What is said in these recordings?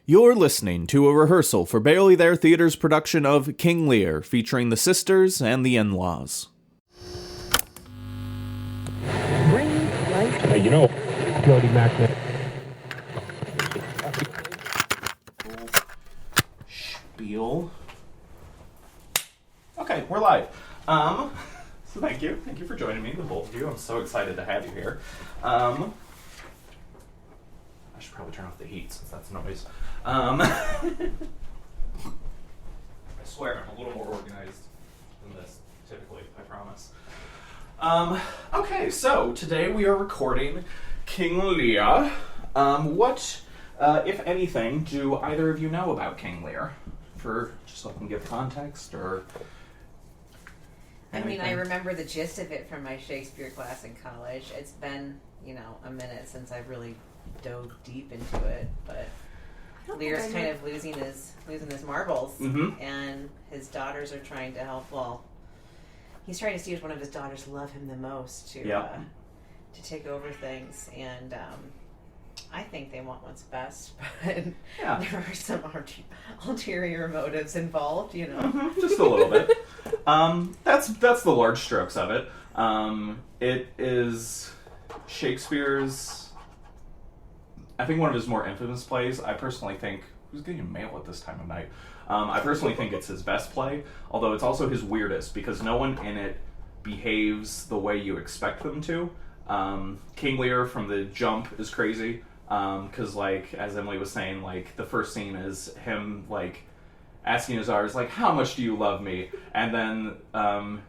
You're listening to a rehearsal for Barely There Theater's production of King Lear, featuring the sisters and the in-laws. Hey, Jody Mackman. Spiel. Okay, we're live. So thank you for joining me, the both of you. I'm so excited to have you here. I should probably turn off the heat since that's noise. I swear I'm a little more organized than this, typically, I promise. Okay, so today we are recording King Lear. What, if anything, do either of you know about King Lear? For just so I can give context, or... I mean, I remember the gist of it from my Shakespeare class in college. It's been, a minute since I've really dove deep into it, but Lear's kind of losing his marbles, and his daughters are trying to help. Well, he's trying to see which one of his daughters love him the most to take over things, and I think they want what's best, but there are some ulterior motives involved, Just a little bit. That's the large strokes of it. It is Shakespeare's, I think, one of his more infamous plays. I personally think, who's getting mail at this time of night? I personally think it's his best play, although it's also his weirdest, because no one in it behaves the way you expect them to. King Lear from the jump is crazy, because, as Emmalee was saying, the first scene is him, asking his daughters, how much do you love me? And then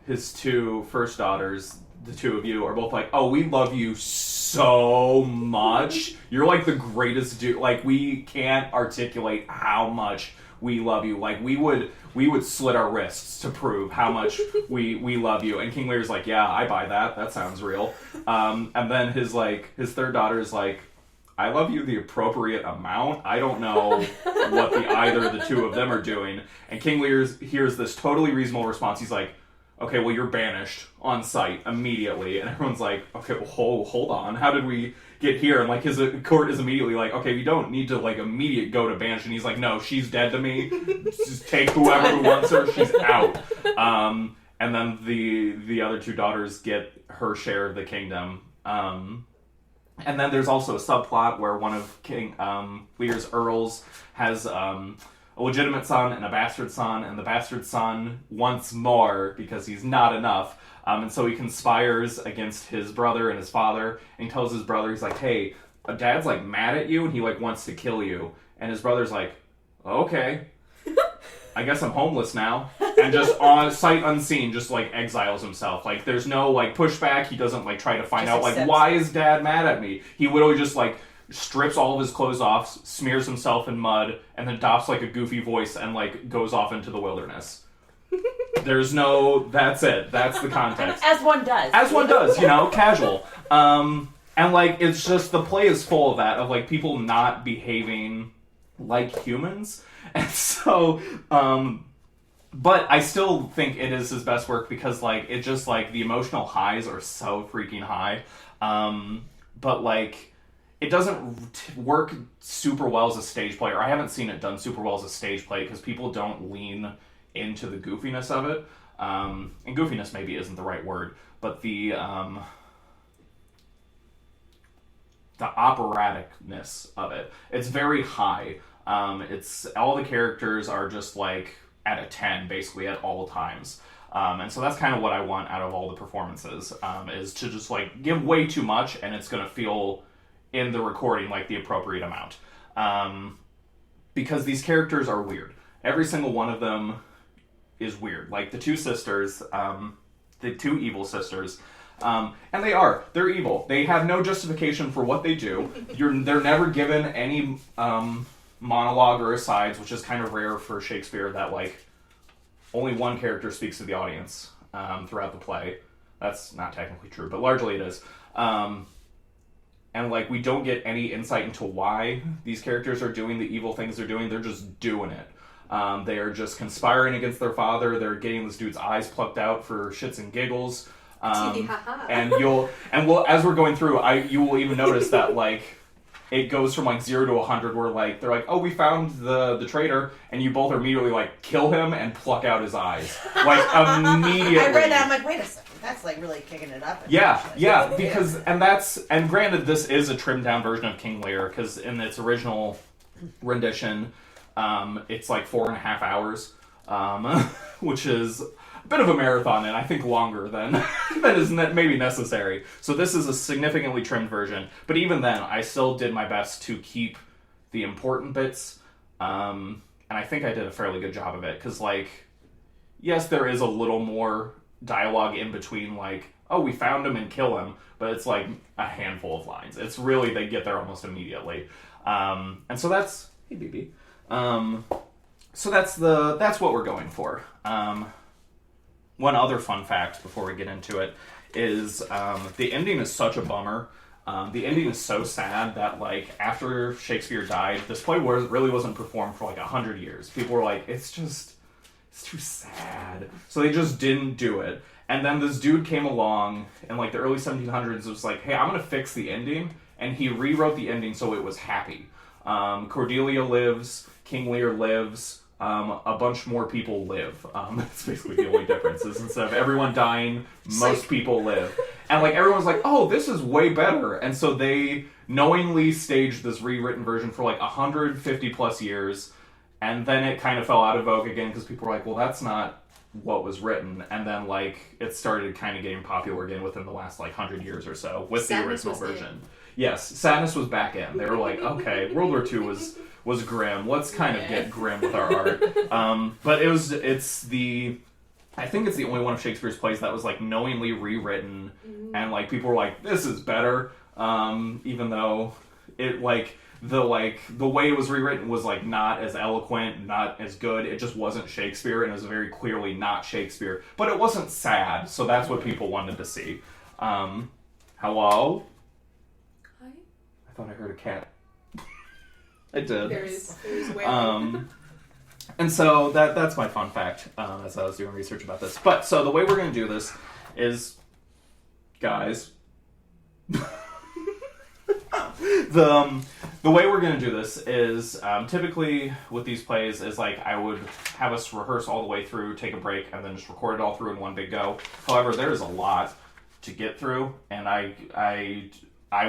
his two first daughters, the two of you, are both oh, we love you so much. You're the greatest dude. We can't articulate how much we love you. We would slit our wrists to prove how much we love you. And King Lear's yeah, I buy that. That sounds real. And then his third daughter is I love you the appropriate amount. I don't know what either of the two of them are doing. And King Lear hears this totally reasonable response. He's okay, well, you're banished on sight immediately. And everyone's okay, well, hold on. How did we get here? And his court is immediately okay, you don't need to immediate go to banish. And he's no, she's dead to me. Just take whoever who wants her. She's out. And then the other two daughters get her share of the kingdom. And then there's also a subplot where one of King Lear's earls has a legitimate son and a bastard son, and the bastard son wants more because he's not enough. And so he conspires against his brother and his father, and he tells his brother, he's hey, Dad's mad at you and he wants to kill you. And his brother's okay, I guess I'm homeless now. And just on sight unseen, just exiles himself. There's no pushback. He doesn't try to find out why is Dad mad at me. He literally just strips all of his clothes off, smears himself in mud, and then adopts a goofy voice and goes off into the wilderness. There's no, that's it. That's the context. As one does. As one does, casual. And it's just, the play is full of that, of people not behaving like humans. And so, but I still think it is his best work because, it just, the emotional highs are so freaking high. But, it doesn't work super well as a stage play, or I haven't seen it done super well as a stage play because people don't lean into the goofiness of it. And goofiness maybe isn't the right word, but the operaticness of it. It's very high. It's all the characters are just at a 10 basically at all times. And so that's kind of what I want out of all the performances, is to just give way too much and it's going to feel in the recording the appropriate amount. Because these characters are weird. Every single one of them is weird. The two sisters, the two evil sisters, and they're evil. They have no justification for what they do. They're never given any monologue or asides, which is kind of rare for Shakespeare, that only one character speaks to the audience throughout the play. That's not technically true, but largely it is. And we don't get any insight into why these characters are doing the evil things they're doing. They're just doing it. They are just conspiring against their father. They're getting this dude's eyes plucked out for shits and giggles. And as we're going through, you will even notice that it goes from like 0 to 100 where like they're like, oh, we found the traitor, and you both are immediately like kill him and pluck out his eyes like immediately. I read that, I'm like, wait a second, that's like really kicking it up. Yeah, because and granted this is a trimmed down version of King Lear, because in its original rendition, it's like 4.5 hours, which is a bit of a marathon, and I think longer than is maybe necessary. So this is a significantly trimmed version, but even then, I still did my best to keep the important bits, and I think I did a fairly good job of it, because, like, yes, there is a little more dialogue in between, like, oh, we found him and kill him, but it's like a handful of lines. It's really, they get there almost immediately. And so that's, hey, BB. So that's what we're going for. One other fun fact before we get into it is the ending is such a bummer. The ending is so sad that, like, after Shakespeare died, this play really wasn't performed for like 100 years. People were like, it's too sad. So they just didn't do it. And then this dude came along in like the early 1700s. It was like, hey, I'm going to fix the ending. And he rewrote the ending so it was happy. Cordelia lives, King Lear lives, a bunch more people live. That's basically the only difference is instead of everyone dying, most people live. And like everyone's like, oh, this is way better. And so they knowingly staged this rewritten version for like 150 plus years. And then it kind of fell out of vogue again because people were like, well, that's not what was written. And then like it started kind of getting popular again within the last like 100 years or so with Sadness the original version. in. Yes, Sadness was back in. They were like, okay, World War II was grim. Let's kind of get grim with our art. But I think it's the only one of Shakespeare's plays that was like knowingly rewritten, and like people were like, this is better, even though it the way it was rewritten was like not as eloquent, not as good. It just wasn't Shakespeare, and it was very clearly not Shakespeare. But it wasn't sad, so that's what people wanted to see. Hello? Hi. I thought I heard a cat. I did. There is whale. And so that's my fun fact as I was doing research about this. But so the way we're going to do this is, guys, the way we're going to do this is typically with these plays is like I would have us rehearse all the way through, take a break, and then just record it all through in one big go. However, there's a lot to get through, and I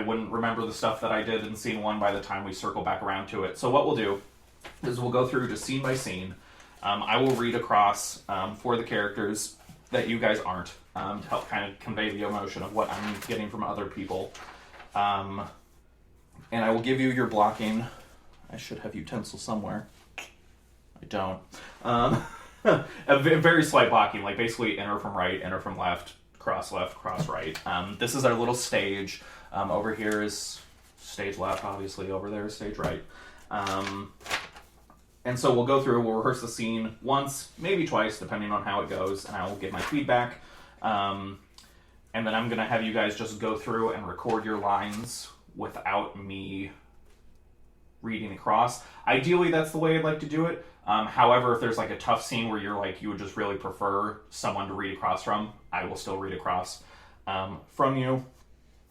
wouldn't remember the stuff that I did in scene one by the time we circle back around to it. So what we'll do is we'll go through just scene by scene. I will read across for the characters that you guys aren't to help kind of convey the emotion of what I'm getting from other people. And I will give you your blocking. I should have utensils somewhere. I don't. A very slight blocking, like basically enter from right, enter from left, cross right. This is our little stage. Over here is stage left, obviously. Over there is stage right. And so we'll go through, we'll rehearse the scene once, maybe twice, depending on how it goes, and I will give my feedback. And then I'm going to have you guys just go through and record your lines without me reading across. Ideally, that's the way I'd like to do it. However, if there's like a tough scene where you're like, you would just really prefer someone to read across from, I will still read across from you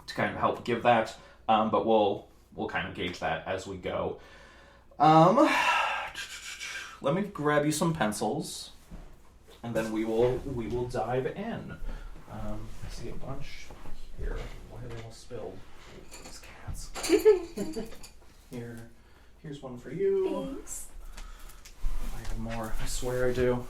to kind of help give that. But we'll kind of gauge that as we go. Let me grab you some pencils, and then we will dive in. I see a bunch here. Why are they all spilled? These cats. Here's one for you. Thanks. I have more. I swear I do.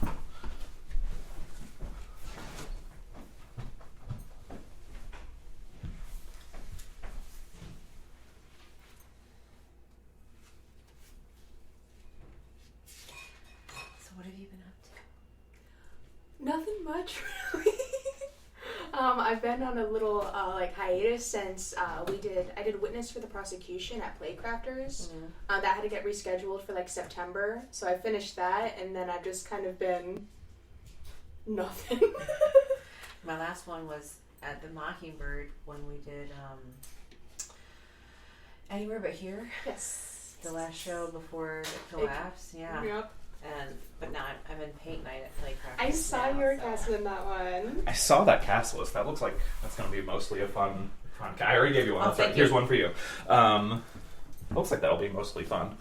What have you been up to? Nothing much, really. I've been on a little hiatus since I did witness for the prosecution at Playcrafters. That had to get rescheduled for like September, so I finished that, and then I've just kind of been nothing. My last one was at the Mockingbird when we did Anywhere But Here. Yes. The last show before the collapse. Yeah. Yep. But now I'm in paint night at Playcrafters. I saw your cast in that one. I saw that cast list. That looks like that's going to be mostly a fun. I already gave you one. Oh, thank you. Here's one for you. Looks like that'll be mostly fun.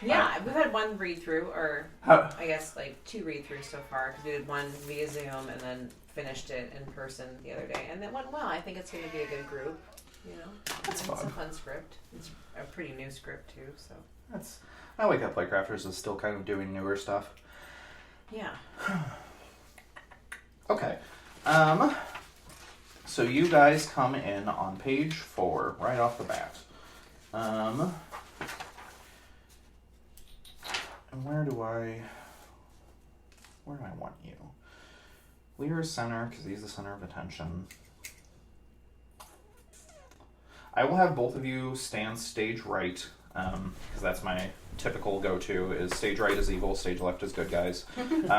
Yeah, we've had one read-through, or How- I guess like 2 read-throughs so far, because we did one via Zoom and then finished it in person the other day, and that went well. I think it's going to be a good group, you know. That's and It's a fun. fun script. It's a pretty new script, too, so. I like that Playcrafters is still kind of doing newer stuff. Yeah. Okay. So you guys come in on page 4, right off the bat. And where do I want you? Lear is center, because he's the center of attention. I will have both of you stand stage right, because that's my typical go-to, is stage right is evil, stage left is good guys.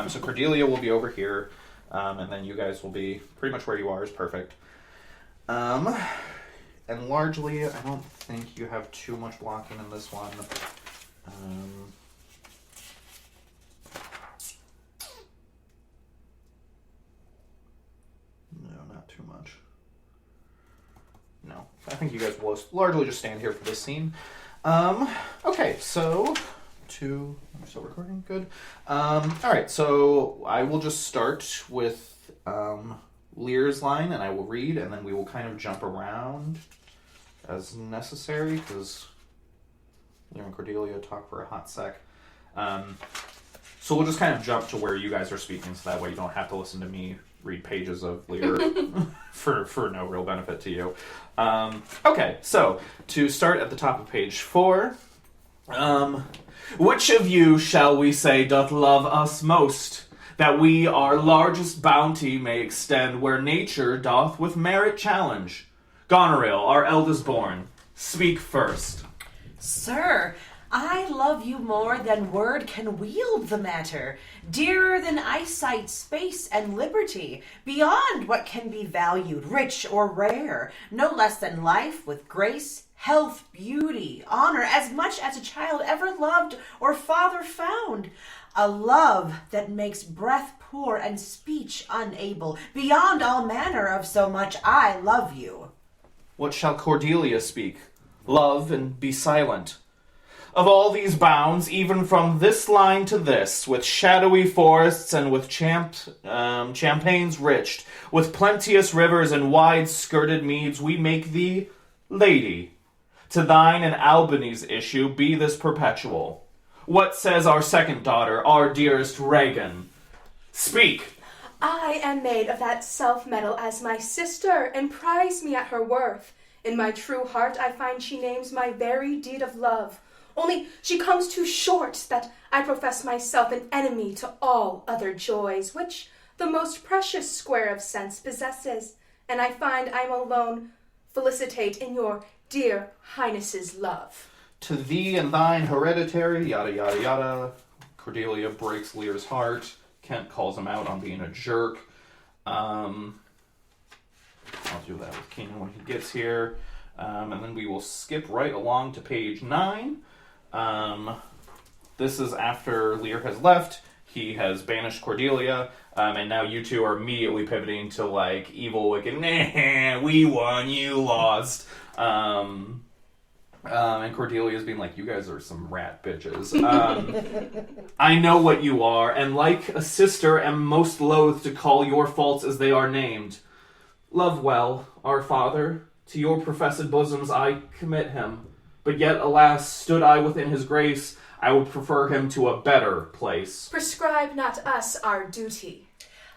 So Cordelia will be over here, and then you guys will be pretty much where you are is perfect. And largely, I don't think you have too much blocking in this one. No, not too much. No, I think you guys will largely just stand here for this scene. Okay, so I'm still recording, good. Alright, so I will just start with Lear's line, and I will read, and then we will kind of jump around as necessary, because Lear and Cordelia talk for a hot sec. So we'll just kind of jump to where you guys are speaking, so that way you don't have to listen to me read pages of Lear for no real benefit to you. Okay, so to start at the top of page 4, which of you shall we say doth love us most, that we our largest bounty may extend where nature doth with merit challenge? Goneril, our eldest born, speak first. Sir, I love you more than word can wield the matter, dearer than eyesight, space, and liberty, beyond what can be valued, rich or rare, no less than life with grace, health, beauty, honor, as much as a child ever loved or father found. A love that makes breath poor and speech unable, beyond all manner of so much I love you. What shall Cordelia speak? Love and be silent. Of all these bounds, even from this line to this, with shadowy forests and with champagnes riched, with plenteous rivers and wide-skirted meads, we make thee lady. To thine and Albany's issue be this perpetual. What says our second daughter, our dearest Regan? Speak! I am made of that self-metal as my sister, and prize me at her worth. In my true heart I find she names my very deed of love. Only she comes too short, that I profess myself an enemy to all other joys, which the most precious square of sense possesses, and I find I am alone felicitate in your dear highness's love. To thee and thine hereditary, yada yada yada. Cordelia breaks Lear's heart. Kent calls him out on being a jerk. I'll do that with Keenen when he gets here. And then we will skip right along to page 9. This is after Lear has left. He has banished Cordelia. And now you two are immediately pivoting to, like, evil, wicked, nah, we won, you lost. And Cordelia's being like, you guys are some rat bitches. I know what you are, and like a sister am most loath to call your faults as they are named. Love well, our father, to your professed bosoms I commit him. But yet, alas, stood I within his grace, I would prefer him to a better place. Prescribe not us our duty.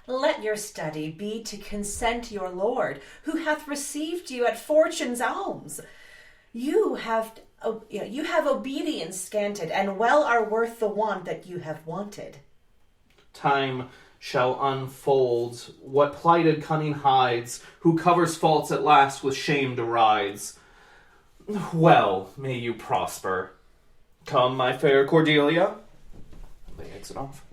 Let your study be to consent your lord, who hath received you at fortune's alms. You have obedience scanted, and well are worth the want that you have wanted. Time shall unfold what plighted cunning hides, who covers faults at last with shame derides. Well, may you prosper. Come, my fair Cordelia. They exit off.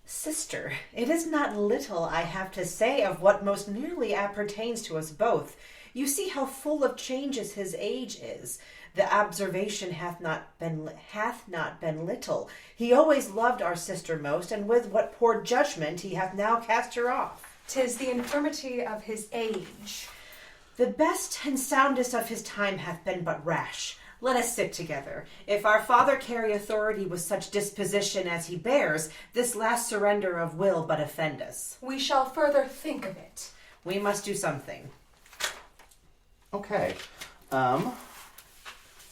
Sister, it is not little I have to say of what most nearly appertains to us both. You see how full of changes his age is. The observation hath not been little. He always loved our sister most, and with what poor judgment he hath now cast her off. 'Tis the infirmity of his age. The best and soundest of his time hath been but rash. Let us sit together. If our father carry authority with such disposition as he bears, this last surrender of will but offend us. We shall further think of it. We must do something. Okay.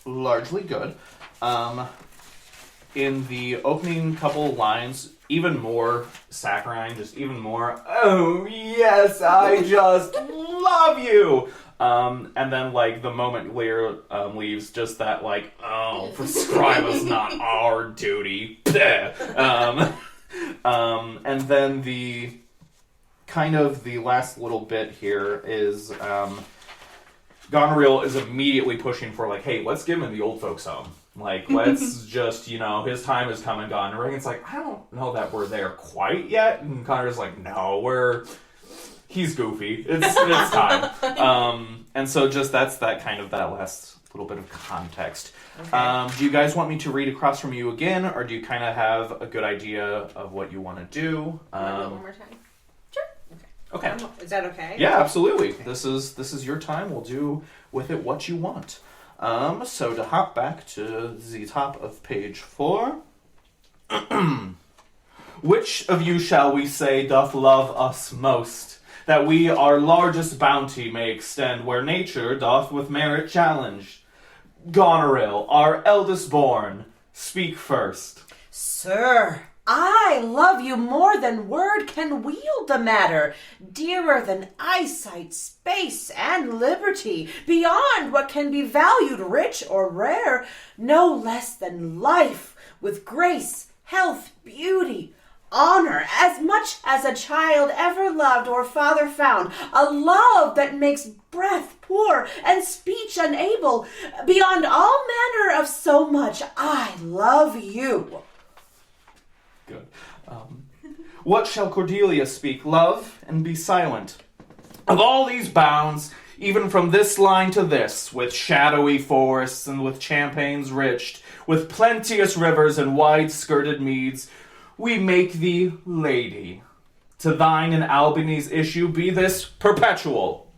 Largely good. In the opening couple lines, even more saccharine, just even more, oh, yes, I just love you! And then, like, the moment Lear leaves, just that, like, oh, prescribe us not our duty. And then the kind of the last little bit here is Goneril is immediately pushing for, like, hey, let's give him the old folks home. Like, let's just, his time has come and gone. And Reagan's like, I don't know that we're there quite yet. And Connor's like, no, he's goofy. It's time. And so just that's that last little bit of context. Okay. Do you guys want me to read across from you again, or do you kind of have a good idea of what you want to do? One more time. Sure. Okay. Is that okay? Yeah, absolutely. Okay. This is your time. We'll do with it what you want. So to hop back to the top of page 4. Which of you shall we say doth love us most, that we our largest bounty may extend where nature doth with merit challenge? Goneril, our eldest born, speak first. Sir, I love you more than word can wield the matter, dearer than eyesight, space, and liberty, beyond what can be valued rich or rare, no less than life, with grace, health, beauty, honor, as much as a child ever loved or father found, a love that makes breath poor and speech unable, beyond all manner of so much, I love you. Good. What shall Cordelia speak? Love and be silent. Of all these bounds, even from this line to this, with shadowy forests and with champaigns riched, with plenteous rivers and wide-skirted meads, we make thee lady. To thine and Albany's issue be this perpetual.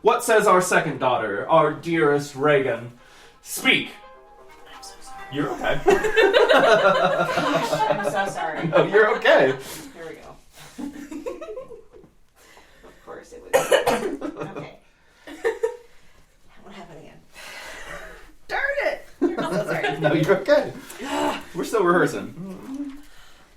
What says our second daughter, our dearest Regan? Speak. You're okay. Gosh, I'm so sorry. No, you're okay. Here we go. Of course it was. Okay. What happened again? Darn it! I'm so sorry. No, you're okay. We're still rehearsing.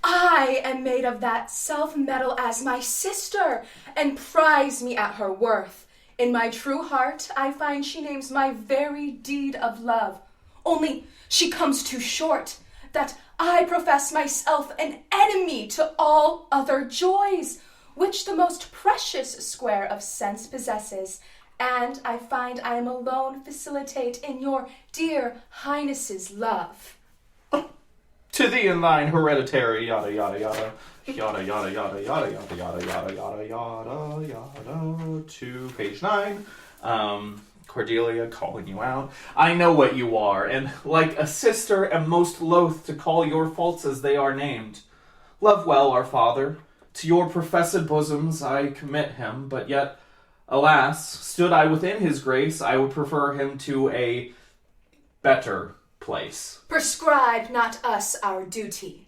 I am made of that self-metal as my sister, and prize me at her worth. In my true heart, I find she names my very deed of love. Only she comes too short, that I profess myself an enemy to all other joys, which the most precious square of sense possesses, and I find I am alone facilitate in your dear highness's love. To thee and thine hereditary yada yada yada yada yada yada yada yada yada yada yada yada yada to page 9. Cordelia calling you out. I know what you are, and like a sister am most loath to call your faults as they are named. Love well our father. To your professed bosoms I commit him, but yet, alas, stood I within his grace, I would prefer him to a better place. Prescribe not us our duty.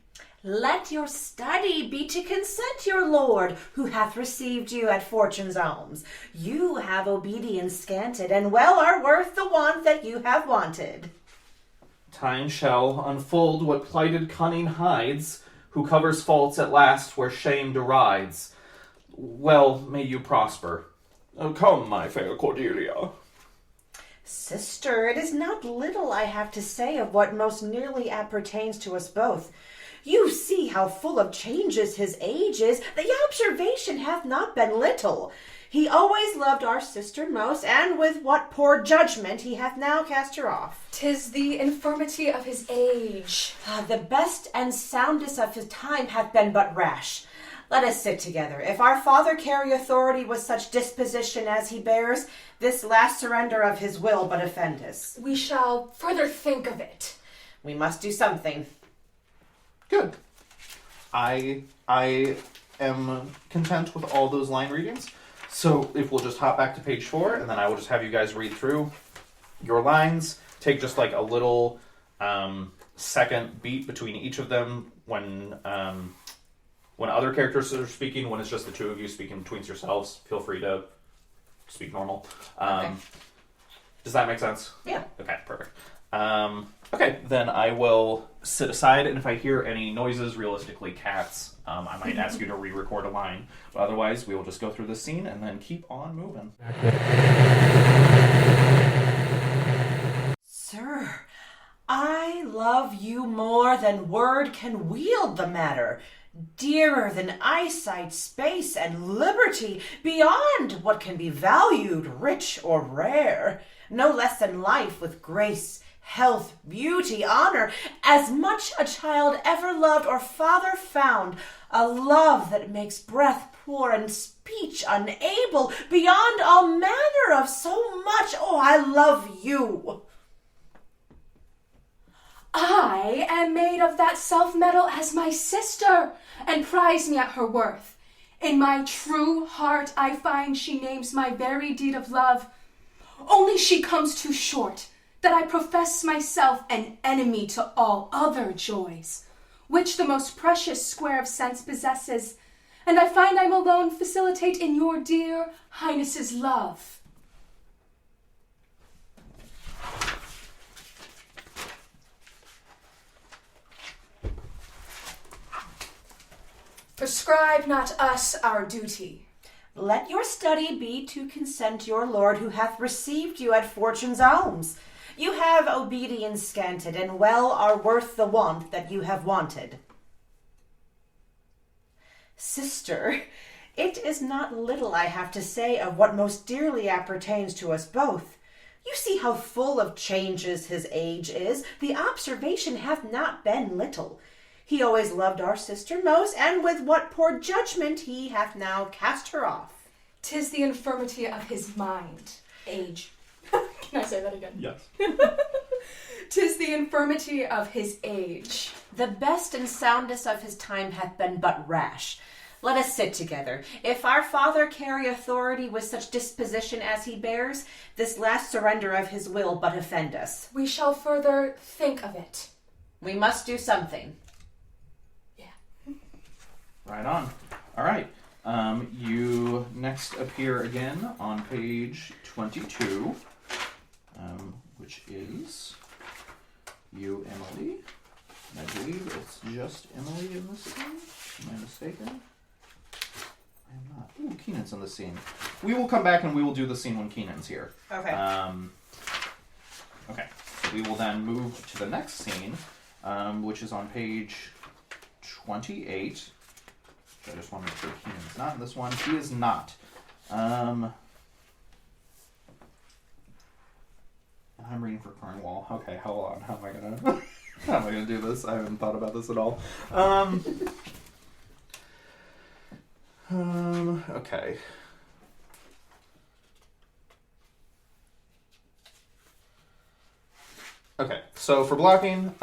Let your study be to consent your lord, who hath received you at fortune's alms. You have obedience scanted, and well are worth the want that you have wanted. Time shall unfold what plighted cunning hides, who covers faults at last where shame derides. Well may you prosper. Oh, come, my fair Cordelia. Sister, it is not little I have to say of what most nearly appertains to us both. You see how full of changes his age is. The observation hath not been little. He always loved our sister most, and with what poor judgment he hath now cast her off. 'Tis the infirmity of his age. The best and soundest of his time hath been but rash. Let us sit together. If our father carry authority with such disposition as he bears, this last surrender of his will but offend us. We shall further think of it. We must do something. Good. I am content with all those line readings. So if we'll just hop back to page 4, and then I will just have you guys read through your lines, take just like a little second beat between each of them when other characters are speaking. When it's just the two of you speaking between yourselves, feel free to speak normal. Okay. Does that make sense? Yeah. Okay, perfect. Okay, then I will sit aside, and if I hear any noises, realistically cats, I might ask you to re-record a line. But otherwise, we will just go through this scene and then keep on moving. Sir, I love you more than word can wield the matter. Dearer than eyesight, space, and liberty, beyond what can be valued, rich or rare. No less than life with grace, health, beauty, honor, as much a child ever loved or father found, a love that makes breath poor and speech unable, beyond all manner of so much. Oh, I love you. I am made of that self-metal as my sister, and prize me at her worth. In my true heart I find she names my very deed of love. Only she comes too short, that I profess myself an enemy to all other joys, which the most precious square of sense possesses, and I find I'm alone facilitate in your dear highness's love. Prescribe not us our duty. Let your study be to consent your lord who hath received you at fortune's alms. You have obedience scanted, and well are worth the want that you have wanted. Sister, it is not little I have to say of what most dearly appertains to us both. You see how full of changes his age is. The observation hath not been little. He always loved our sister most, and with what poor judgment he hath now cast her off. 'Tis the infirmity of his mind. Age. Can I say that again? Yes. 'Tis the infirmity of his age. The best and soundest of his time hath been but rash. Let us sit together. If our father carry authority with such disposition as he bears, this last surrender of his will but offend us. We shall further think of it. We must do something. Right on. All right. You next appear again on page 22, which is you, Emmalee. And I believe it's just Emmalee in this scene. Am I mistaken? I am not. Ooh, Keenan's in the scene. We will come back and we will do the scene when Keenan's here. Okay. Okay. So we will then move to the next scene, which is on page 28. I just want to make sure Keenan's not in this one. He is not. I'm reading for Cornwall. Okay, hold on. How am I gonna do this? I haven't thought about this at all. Okay. Okay. So for blocking,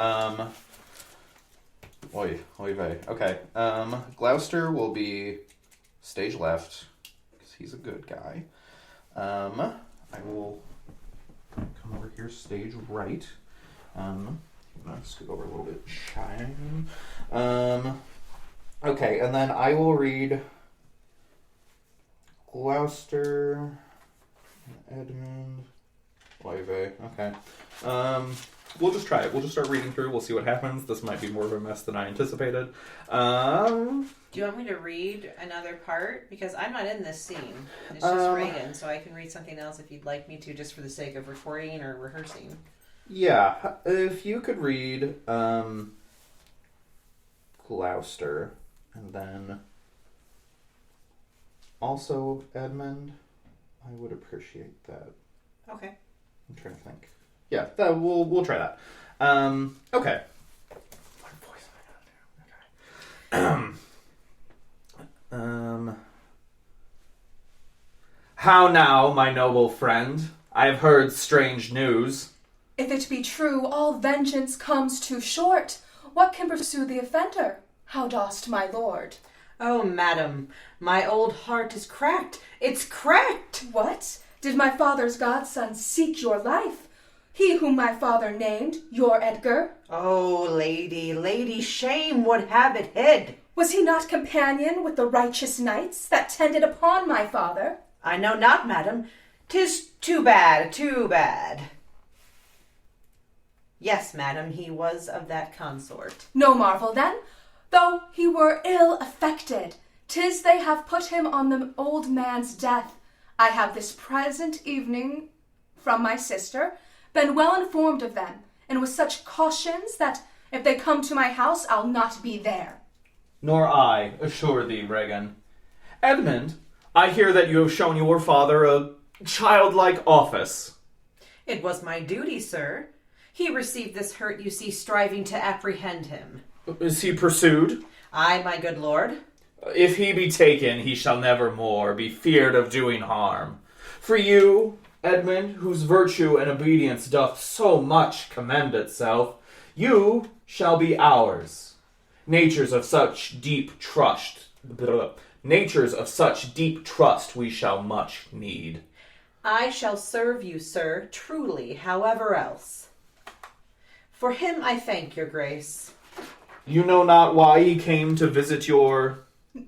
Oy vey. Okay. Gloucester will be stage left, because he's a good guy. I will come over here stage right. I'm going to scoot over a little bit. Shyan. Okay, and then I will read Gloucester, Edmund, Oy vey. Okay. We'll just try it. We'll just start reading through. We'll see what happens. This might be more of a mess than I anticipated. Do you want me to read another part? Because I'm not in this scene. It's just Reagan, so I can read something else if you'd like me to, just for the sake of recording or rehearsing. Yeah, if you could read Gloucester, and then also Edmund, I would appreciate that. Okay. I'm trying to think. Yeah, we'll try that. Okay. What voice am I gonna do? Okay. How now, my noble friend? I have heard strange news. If it be true, all vengeance comes too short. What can pursue the offender? How dost, my lord? Oh, madam, my old heart is cracked. It's cracked. What? Did my father's godson seek your life? He whom my father named, your Edgar. Oh, lady, shame would have it hid. Was he not companion with the righteous knights that tended upon my father? I know not, madam. 'Tis too bad. Yes, madam, he was of that consort. No marvel then, though he were ill affected. 'Tis they have put him on the old man's death. I have this present evening from my sister been well informed of them, and with such cautions that if they come to my house, I'll not be there. Nor I, assure thee, Regan. Edmund, I hear that you have shown your father a childlike office. It was my duty, sir. He received this hurt, you see, striving to apprehend him. Is he pursued? Aye, my good lord. If he be taken, he shall never more be feared of doing harm. For you, Edmund, whose virtue and obedience doth so much commend itself, you shall be ours. Natures of such deep trust we shall much need. I shall serve you, sir, truly, however else. For him I thank your grace. You know not why he came to visit your...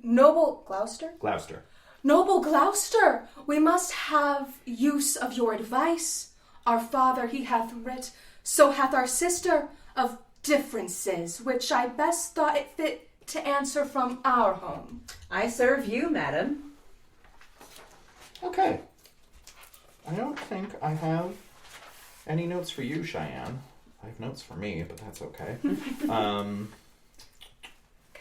Noble Gloucester? Gloucester. Noble Gloucester, we must have use of your advice. Our father he hath writ, so hath our sister, of differences, which I best thought it fit to answer from our home. I serve you, madam. Okay. I don't think I have any notes for you, Shyan. I have notes for me, but that's okay. Can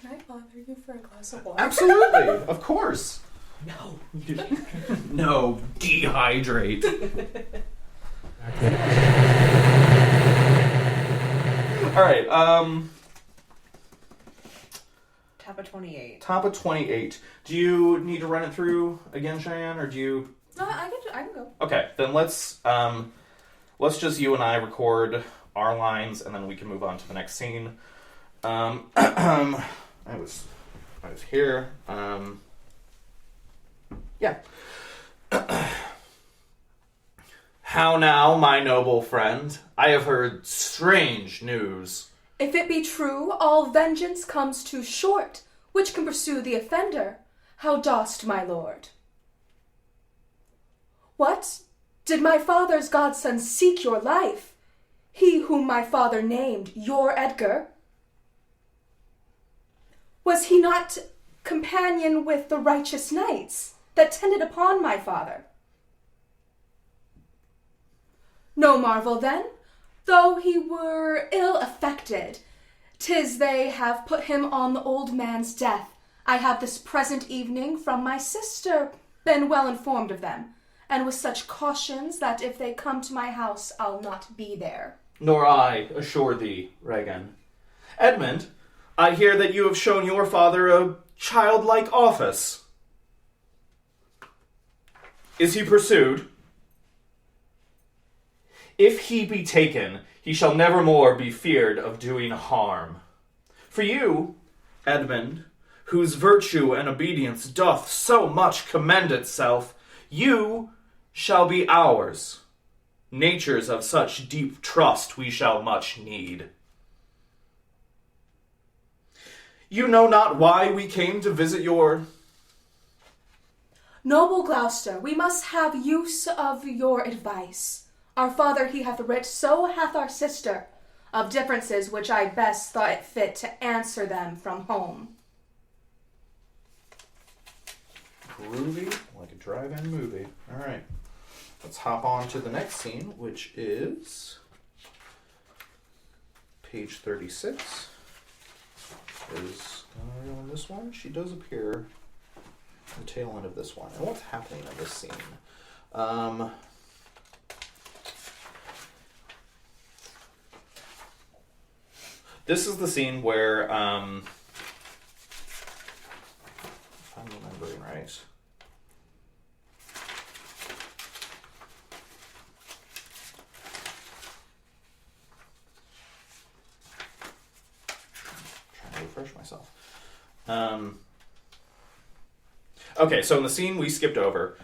I bother you for a glass of water? Absolutely, of course. No. No, dehydrate. All right. Top of 28. Top of 28. Do you need to run it through again, Shyan, or do you? No, I can go. Okay, then let's just you and I record our lines, and then we can move on to the next scene. I was here. Yeah. How now, my noble friend? I have heard strange news. If it be true, all vengeance comes too short, which can pursue the offender. How dost, my lord? What? Did my father's godson seek your life? He whom my father named, your Edgar? Was he not companion with the righteous knights that tended upon my father? No marvel then, though he were ill affected. 'Tis they have put him on the old man's death. I have this present evening from my sister been well informed of them, and with such cautions that if they come to my house, I'll not be there. Nor I, assure thee, Regan. Edmund, I hear that you have shown your father a childlike office. Is he pursued? If he be taken, he shall never more be feared of doing harm. For you, Edmund, whose virtue and obedience doth so much commend itself, you shall be ours. Natures of such deep trust we shall much need. You know not why we came to visit your... Noble Gloucester, we must have use of your advice. Our father he hath writ, so hath our sister, of differences which I best thought it fit to answer them from home. Groovy, like a drive-in movie. All right, let's hop on to the next scene, which is page 36. Is on this one. She does appear at the tail end of this one. And what's happening in this scene? This is the scene where, if I'm remembering right, trying to refresh myself. Okay, so in the scene we skipped over,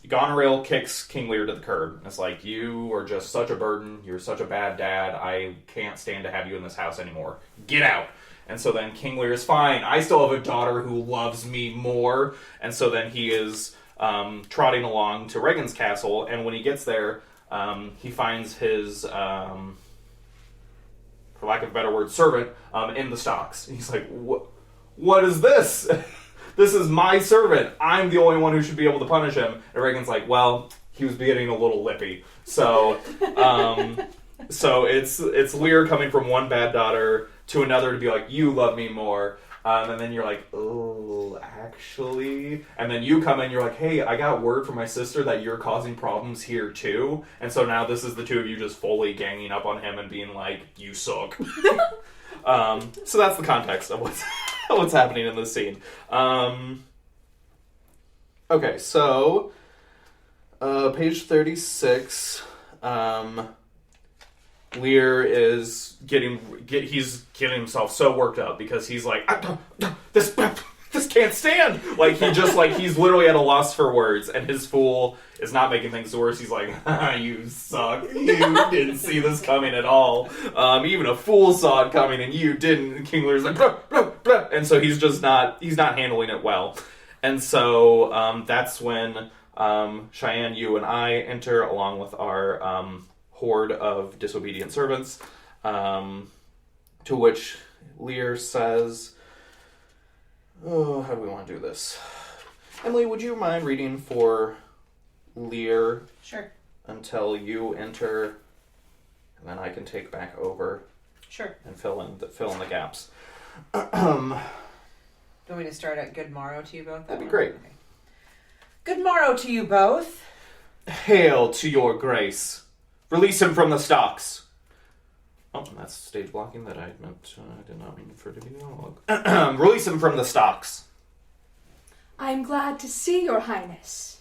Goneril kicks King Lear to the curb. It's like, you are just such a burden. You're such a bad dad. I can't stand to have you in this house anymore. Get out. And so then King Lear is fine. I still have a daughter who loves me more. And so then he is trotting along to Regan's castle. And when he gets there, he finds his, for lack of a better word, servant in the stocks. He's like, what is this? This is my servant. I'm the only one who should be able to punish him. And Regan's like, well, he was getting a little lippy. So, so it's Lear coming from one bad daughter to another to be like, you love me more. And then you're like, oh, actually. And then you come in, you're like, hey, I got word from my sister that you're causing problems here too. And so now this is the two of you just fully ganging up on him and being like, you suck. So that's the context of what's happening in this scene. Okay, so page 36. Lear is he's getting himself so worked up because he's like, this can't stand. Like he's literally at a loss for words, and his fool is not making things worse. He's like, you suck. You didn't see this coming at all. Even a fool saw it coming, and you didn't. King Lear's like, blah, blah, blah. And so he's not handling it well. And so that's when Shyan, you, and I enter along with our horde of disobedient servants, to which Lear says, oh, how do we want to do this? Emmalee, would you mind reading for Lear? Sure. Until you enter, and then I can take back over. Sure. And fill in the gaps. Do you want me to start at good morrow to you both? That'd be great. Okay. Good morrow to you both. Hail to your grace. Release him from the stocks. Oh, that's stage blocking that I meant. I did not mean for it to be dialogue. Release him from the stocks. I am glad to see your highness.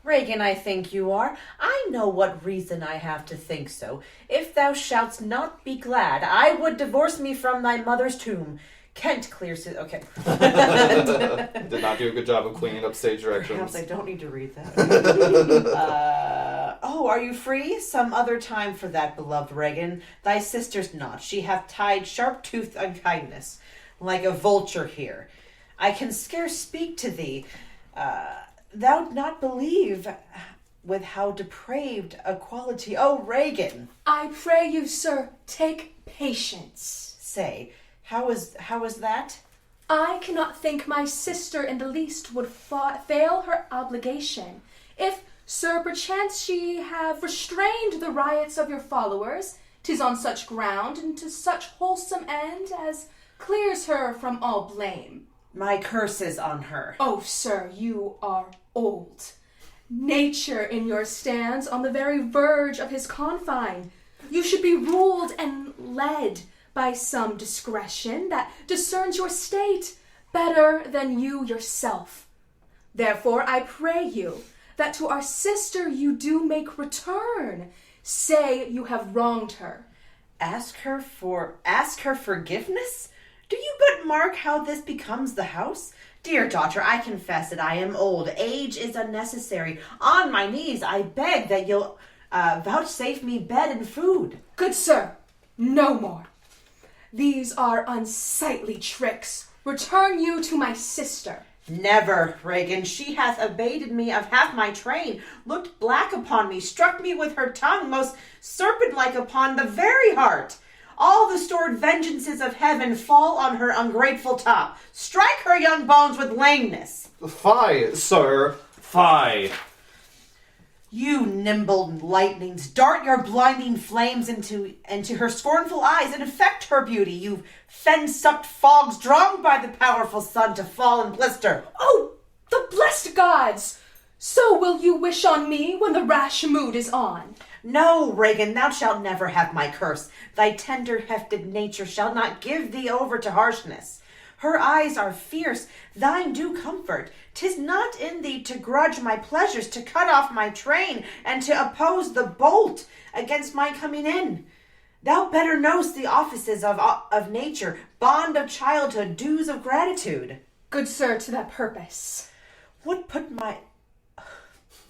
Regan, I think you are. I know what reason I have to think so. If thou shouldst not be glad, I would divorce me from thy mother's tomb. Kent clears his... Okay. Did not do a good job of cleaning up stage directions. Perhaps I don't need to read that. Oh, are you free? Some other time for that, beloved Regan. Thy sister's not. She hath tied sharp-toothed unkindness, like a vulture here. I can scarce speak to thee. Thou'd not believe with how depraved a quality... Oh, Regan! I pray you, sir, take patience. Say... How is that? I cannot think my sister in the least would fail her obligation. If, sir, perchance she have restrained the riots of your followers, 'tis on such ground and to such wholesome end as clears her from all blame. My curse is on her. Oh, sir, you are old. Nature in your stands on the very verge of his confine. You should be ruled and led by some discretion that discerns your state better than you yourself. Therefore, I pray you that to our sister you do make return. Say you have wronged her. Ask her forgiveness? Do you but mark how this becomes the house? Dear daughter, I confess that I am old. Age is unnecessary. On my knees, I beg that you'll vouchsafe me bed and food. Good sir, no more. These are unsightly tricks. Return you to my sister. Never, Regan. She hath abated me of half my train, looked black upon me, struck me with her tongue, most serpent-like upon the very heart. All the stored vengeances of heaven fall on her ungrateful top. Strike her young bones with lameness. Fie, sir, fie. You nimble lightnings, dart your blinding flames into her scornful eyes and affect her beauty. You fen-sucked fogs drawn by the powerful sun to fall and blister. Oh, the blessed gods! So will you wish on me when the rash mood is on? No, Regan, thou shalt never have my curse. Thy tender-hefted nature shall not give thee over to harshness. Her eyes are fierce, thine do comfort. 'Tis not in thee to grudge my pleasures, to cut off my train, and to oppose the bolt against my coming in. Thou better know'st the offices of nature, bond of childhood, dues of gratitude. Good sir, to that purpose. What put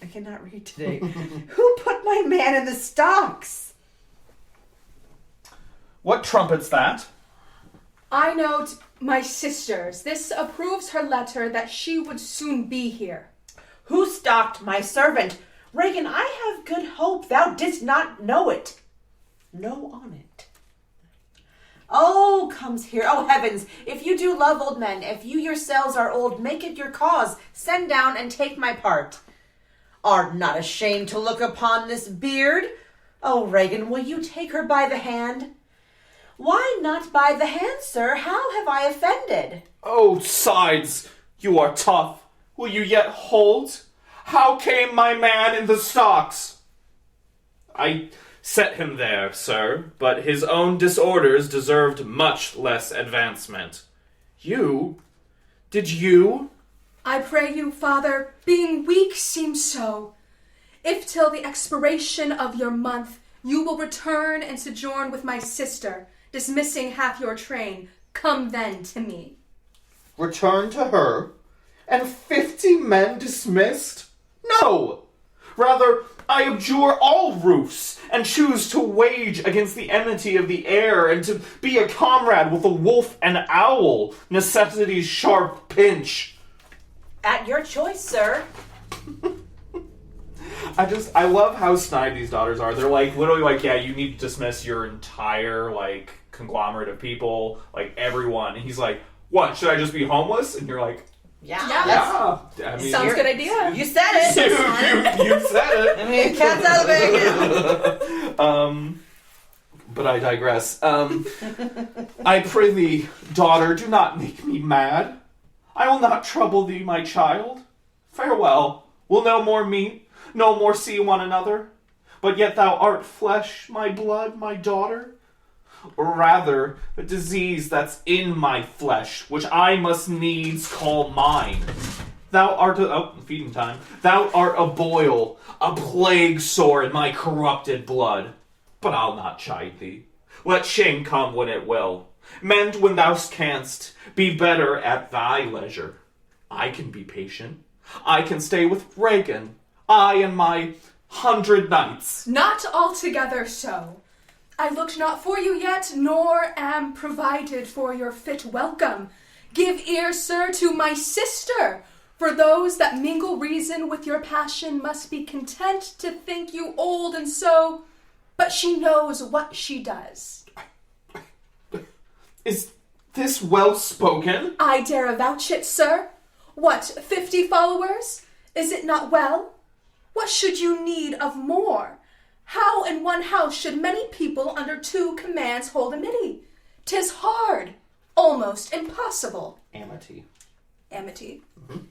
I cannot read today. Who put my man in the stocks? What trumpet's that? I note my sisters. This approves her letter that she would soon be here. Who stocked my servant? Regan, I have good hope thou didst not know it. No on it. Oh, comes here. Oh, heavens, if you do love old men, if you yourselves are old, make it your cause. Send down and take my part. Art not ashamed to look upon this beard? Oh, Regan, will you take her by the hand? Why not by the hand, sir? How have I offended? Oh, sides, you are tough. Will you yet hold? How came my man in the stocks? I set him there, sir, but his own disorders deserved much less advancement. You? Did you? I pray you, father, being weak seems so. If till the expiration of your month you will return and sojourn with my sister, dismissing half your train, come then to me. Return to her? And 50 men dismissed? No! Rather, I abjure all roofs, and choose to wage against the enmity of the air, and to be a comrade with a wolf and owl, necessity's sharp pinch. At your choice, sir. I love how snide these daughters are. They're like, literally like, yeah, you need to dismiss your entire, like, conglomerate of people, like, everyone. And he's like, what, should I just be homeless? And you're like, Yeah. I mean, Sounds good idea. You said it. you said it. I mean, cat's out of the bag. But I digress. I prithee, daughter, do not make me mad. I will not trouble thee, my child. Farewell. We'll no more meet, no more see one another. But yet thou art flesh, my blood, my daughter. Or rather, a disease that's in my flesh, which I must needs call mine. Thou art feeding time. Thou art a boil, a plague sore in my corrupted blood. But I'll not chide thee. Let shame come when it will. Mend when thou canst. Be better at thy leisure. I can be patient. I can stay with Regan. I and my 100 knights. Not altogether so. I looked not for you yet, nor am provided for your fit welcome. Give ear, sir, to my sister. For those that mingle reason with your passion must be content to think you old and so, but she knows what she does. Is this well spoken? I dare avouch it, sir. What, 50 followers? Is it not well? What should you need of more? How in one house should many people under 2 commands hold amity? 'Tis hard, almost impossible. Amity. Amity. Mm-hmm.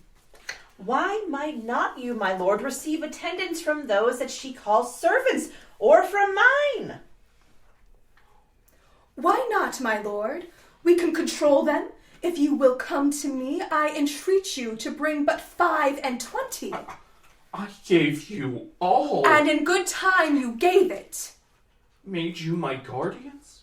Why might not you, my lord, receive attendance from those that she calls servants, or from mine? Why not, my lord? We can control them. If you will come to me, I entreat you to bring but 5 and 20. I gave you all. And in good time you gave it. Made you my guardians?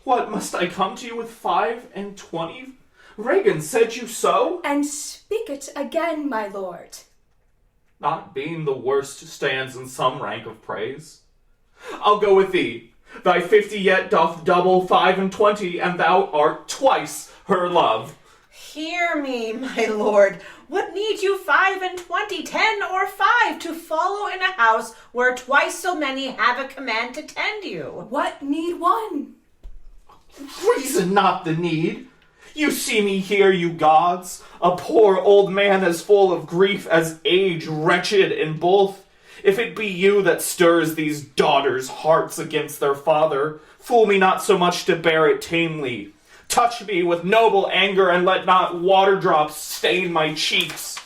What, must I come to you with 5 and 20? Regan, said you so? And speak it again, my lord. Not being the worst stands in some rank of praise. I'll go with thee. Thy 50 yet doth double 5 and 20, and thou art twice her love. Hear me, my lord. What need you 5 and 20, 10 or 5, to follow in a house where twice so many have a command to tend you? What need one? Reason not the need. You see me here, you gods, a poor old man as full of grief as age, wretched in both. If it be you that stirs these daughters' hearts against their father, fool me not so much to bear it tamely. Touch me with noble anger, and let not water drops stain my cheeks.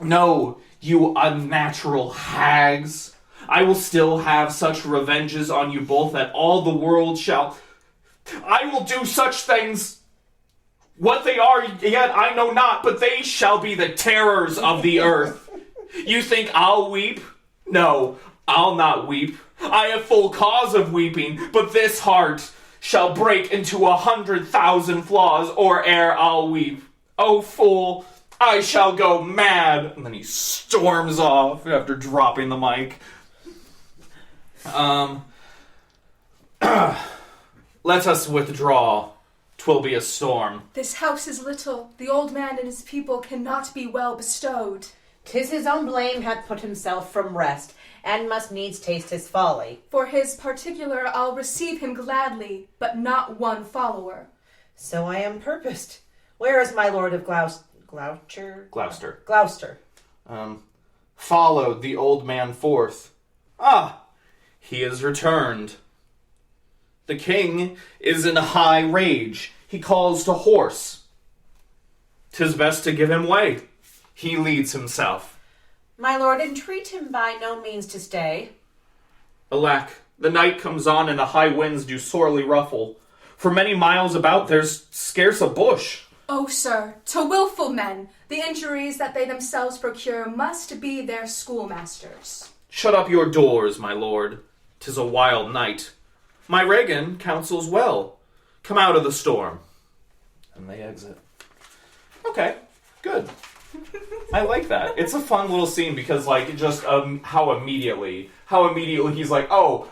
No, you unnatural hags. I will still have such revenges on you both that all the world shall... I will do such things... What they are yet I know not, but they shall be the terrors of the earth. You think I'll weep? No, I'll not weep. I have full cause of weeping, but this heart shall break into 100,000 flaws, or ere I'll weep. Oh, fool, I shall go mad! And then he storms off after dropping the mic. Let us withdraw. 'Twill be a storm. This house is little. The old man and his people cannot be well bestowed. 'Tis his own blame hath put himself from rest, and must needs taste his folly. For his particular I'll receive him gladly, but not one follower. So I am purposed. Where is my lord of Gloucester? Gloucester. Followed the old man forth. Ah, he is returned. The king is in a high rage. He calls to horse. 'Tis best to give him way. He leads himself. My lord, entreat him by no means to stay. Alack, the night comes on and the high winds do sorely ruffle. For many miles about there's scarce a bush. Oh, sir, to wilful men, the injuries that they themselves procure must be their schoolmasters. Shut up your doors, my lord. 'Tis a wild night. My Regan counsels well. Come out of the storm. And they exit. Okay, good. I like that. It's a fun little scene because, like, just how immediately he's like, oh,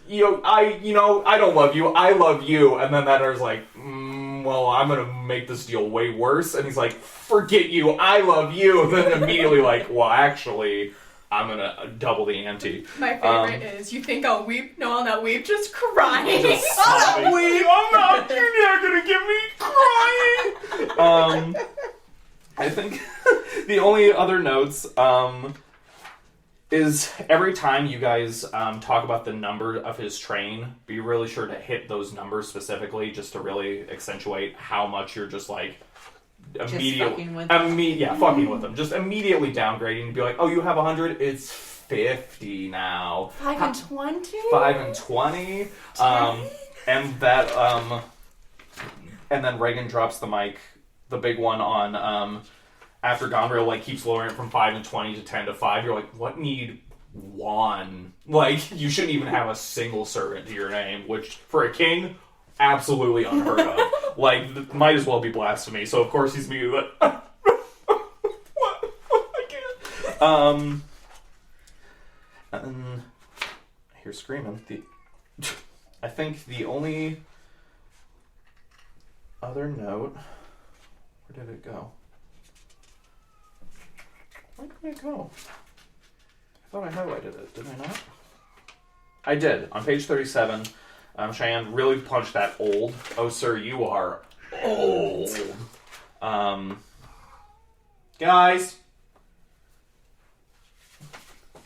I don't love you. I love you. And then that is like, well, I'm gonna make this deal way worse. And he's like, forget you. I love you. And then immediately like, well, actually, I'm gonna double the ante. My favorite is, you think I'll weep? No, I'll not weep, just crying. Just sobbing. I'm not. You're not gonna get me crying. I think the only other notes is every time you guys talk about the number of his train, be really sure to hit those numbers specifically, just to really accentuate how much you're just like fucking with them. fucking with them. Just immediately downgrading. Be like, oh, you have 100. It's 50 now. 5 and 20. 5 and 20. And that and then Reagan drops the mic, the big one on after Gondriel like keeps lowering it from 5 and 20 to 10 to 5. You're like, what need one? Like, you shouldn't even have a single servant to your name, which for a king, absolutely unheard of. Like, might as well be blasphemy. So of course he's me like, what? I can't. And I hear screaming. I think the only other note. Where did it go? Where did it go? I thought I highlighted it. Did I not? I did. On page 37, Shyan really punched that old. Oh, sir, you are old. Guys.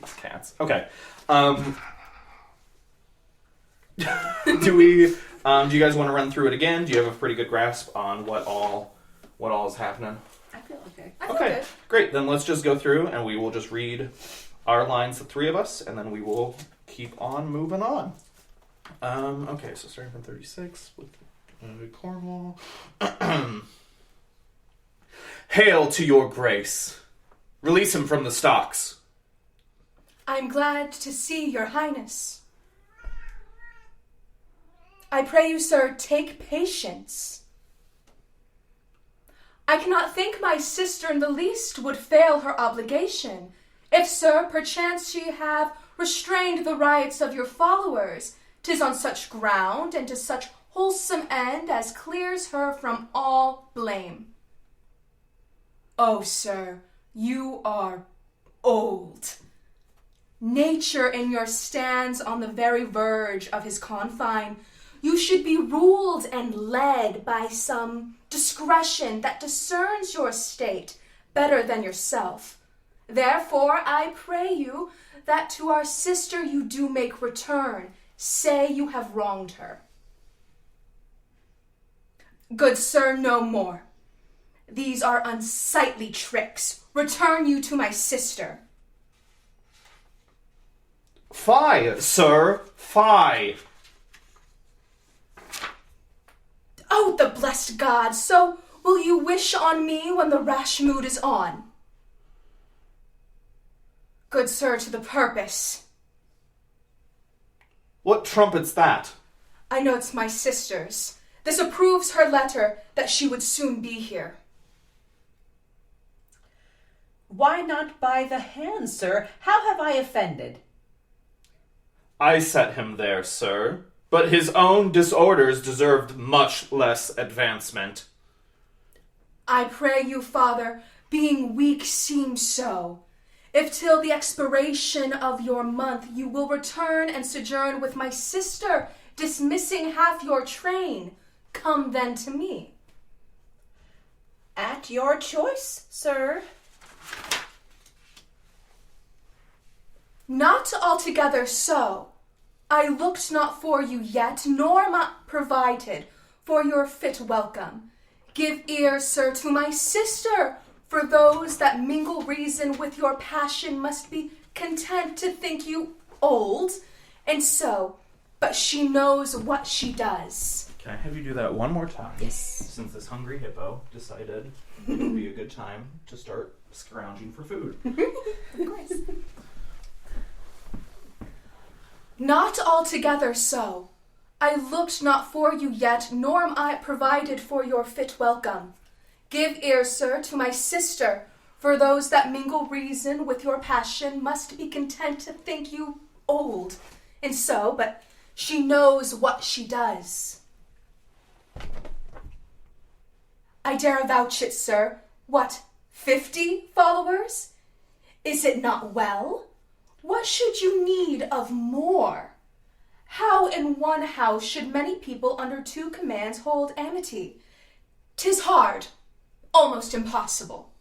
These cats. Okay. Do you guys want to run through it again? Do you have a pretty good grasp on what all is happening? I feel okay. Okay, great. Then let's just go through and we will just read our lines, the three of us, and then we will keep on moving on. Okay, so starting from 36 with Cornwall. Hail to your grace. Release him from the stocks. I'm glad to see your highness. I pray you, sir, take patience. I cannot think my sister in the least would fail her obligation. If, sir, perchance she have restrained the riots of your followers, 'tis on such ground and to such wholesome end as clears her from all blame. Oh, sir, you are old. Nature in your stands on the very verge of his confine. You should be ruled and led by some discretion that discerns your state better than yourself. Therefore, I pray you that to our sister you do make return. Say you have wronged her. Good sir, no more. These are unsightly tricks. Return you to my sister. Fie, sir, fie. Oh, the blessed God, so will you wish on me when the rash mood is on? Good sir, to the purpose. What trumpet's that? I know it's my sister's. This approves her letter that she would soon be here. Why not by the hand, sir? How have I offended? I set him there, sir, but his own disorders deserved much less advancement. I pray you, Father, being weak seems so. If till the expiration of your month you will return and sojourn with my sister, dismissing half your train, come then to me. At your choice, sir. Not altogether so. I looked not for you yet, nor am I provided for your fit welcome. Give ear, sir, to my sister, for those that mingle reason with your passion must be content to think you old, and so, but she knows what she does. Can I have you do that one more time? Yes. Since this hungry hippo decided it would be a good time to start scrounging for food. Of course. Not altogether so. I looked not for you yet, nor am I provided for your fit welcome. Give ear, sir, to my sister, for those that mingle reason with your passion must be content to think you old, and so, but she knows what she does. I dare vouch it, sir. What, 50 followers? Is it not well? What should you need of more? How in one house should many people under two commands hold amity? 'Tis hard, almost impossible.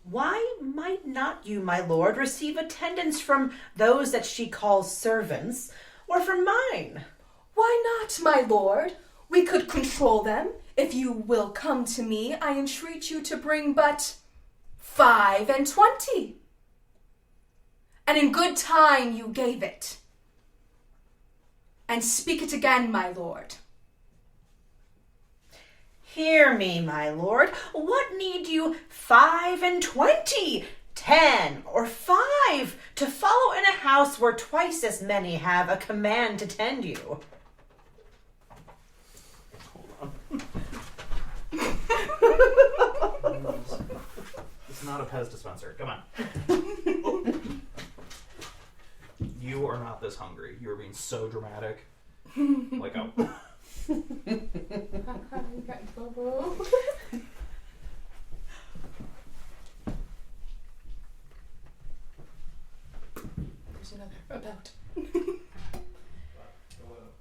Why might not you, my lord, receive attendance from those that she calls servants, or from mine? Why not, my lord? We could control them. If you will come to me, I entreat you to bring but 25. And in good time you gave it. And speak it again, my lord. Hear me, my lord. What need you 25, 10, or 5 to follow in a house where twice as many have a command to tend you? It's not a Pez dispenser. Come on. You are not this hungry. You are being so dramatic. Like a... There's another about.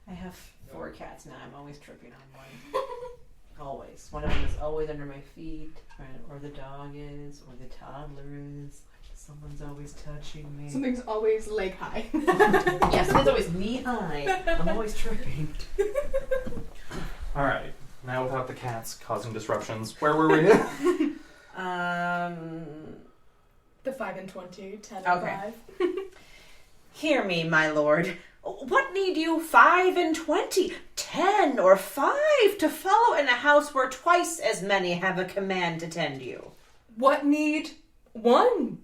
I have 4 cats now. I'm always tripping on one. Always. One of them is always under my feet, or the dog is, or the toddler is. Someone's always touching me. Something's always leg high. Yeah, something's always knee high. I'm always tripping. Alright. Now without the cats causing disruptions. Where were we? The 5 and 20, 10 and Okay. 5. Hear me, my lord. What need you 25, 10, or 5 to follow in a house where twice as many have a command to tend you? What need 1?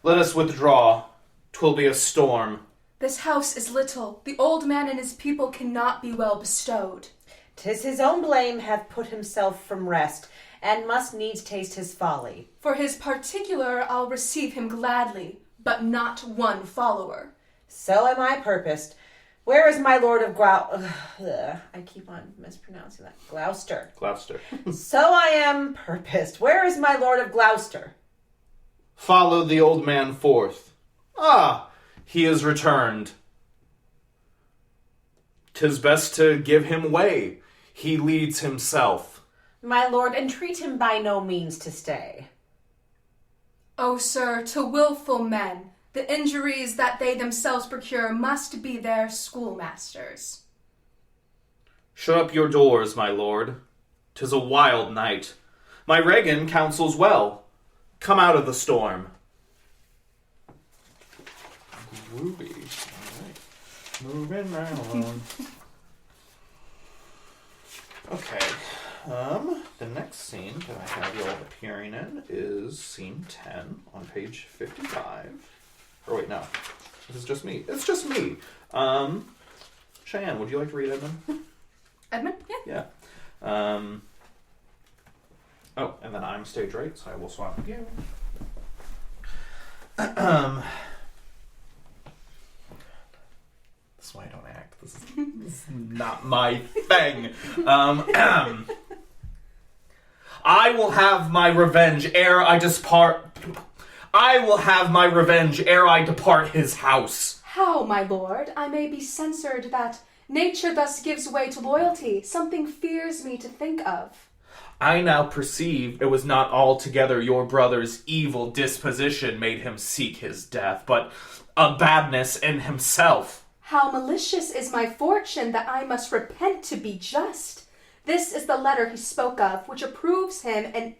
Let us withdraw. 'Twill be a storm. This house is little. The old man and his people cannot be well bestowed. 'Tis his own blame hath put himself from rest, and must needs taste his folly. For his particular I'll receive him gladly, but not 1 follower. So am I purposed. Where is my lord of I keep on mispronouncing that. Gloucester. Gloucester. So I am purposed. Where is my lord of Gloucester? Follow the old man forth. Ah, he is returned. 'Tis best to give him way. He leads himself. My lord, entreat him by no means to stay. O sir, to willful men, the injuries that they themselves procure must be their schoolmasters. Shut up your doors, my lord. 'Tis a wild night. My Regan counsels well. Come out of the storm. Groovy. Alright. Moving right along. Okay. The next scene that I have you all appearing in is scene 10 on page 55. Or wait, no. This is just me. It's just me. Cheyenne, would you like to read Edmund? Edmund? Yeah. Oh, and then I'm stage right, so I will swap with you. This is why I don't act. This is not my thing. I will have my revenge ere I depart. I will have my revenge ere I depart his house. How, my lord? I may be censored that nature thus gives way to loyalty. Something fears me to think of. I now perceive it was not altogether your brother's evil disposition made him seek his death, but a badness in himself. How malicious is my fortune that I must repent to be just. This is the letter he spoke of, which approves him an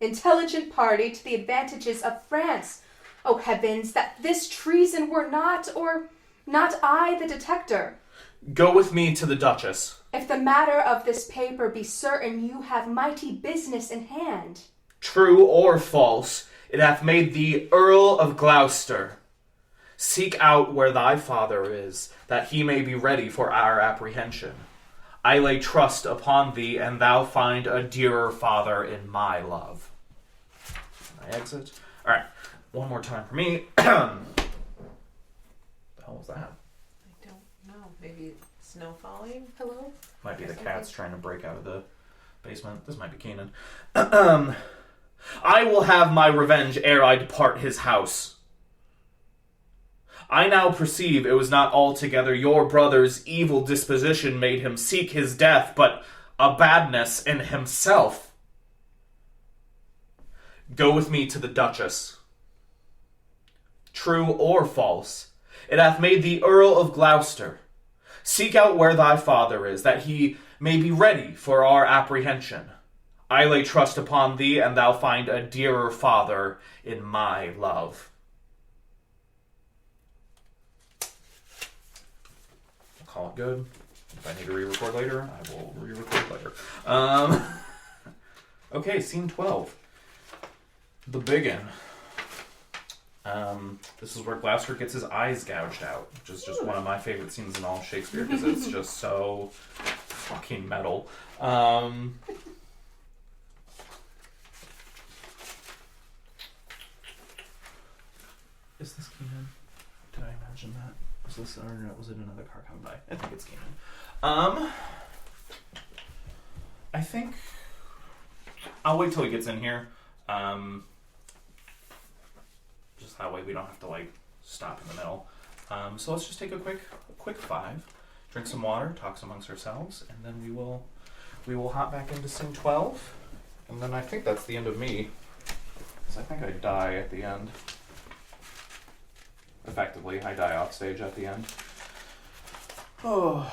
intelligent party to the advantages of France. Oh heavens, that this treason were not, or not I, the detector. Go with me to the Duchess. If the matter of this paper be certain, you have mighty business in hand. True or false, it hath made thee Earl of Gloucester. Seek out where thy father is, that he may be ready for our apprehension. I lay trust upon thee, and thou find a dearer father in my love. I exit. Alright, one more time for me. The hell was that? I don't know. Maybe snow falling? Hello? Might be the cats trying to break out of the basement. This might be Keenen. I will have my revenge ere I depart his house. I now perceive it was not altogether your brother's evil disposition made him seek his death, but a badness in himself. Go with me to the Duchess. True or false, it hath made thee Earl of Gloucester. Seek out where thy father is, that he may be ready for our apprehension. I lay trust upon thee, and thou find a dearer father in my love. I'll call it good. If I need to re-record later, I will re-record later. Okay, scene 12. The Biggin. This is where Gloucester gets his eyes gouged out, which is just one of my favorite scenes in all Shakespeare, because it's just so fucking metal. Is this Keenen? Did I imagine that? Was this, or was it another car coming by? I think it's Keenen. I think I'll wait till he gets in here. Just that way we don't have to like stop in the middle. So let's just take a quick 5, drink some water, talk amongst ourselves, and then we will hop back into scene 12. And then I think that's the end of me, because I think I die at the end. Effectively, I die off stage at the end. Oh.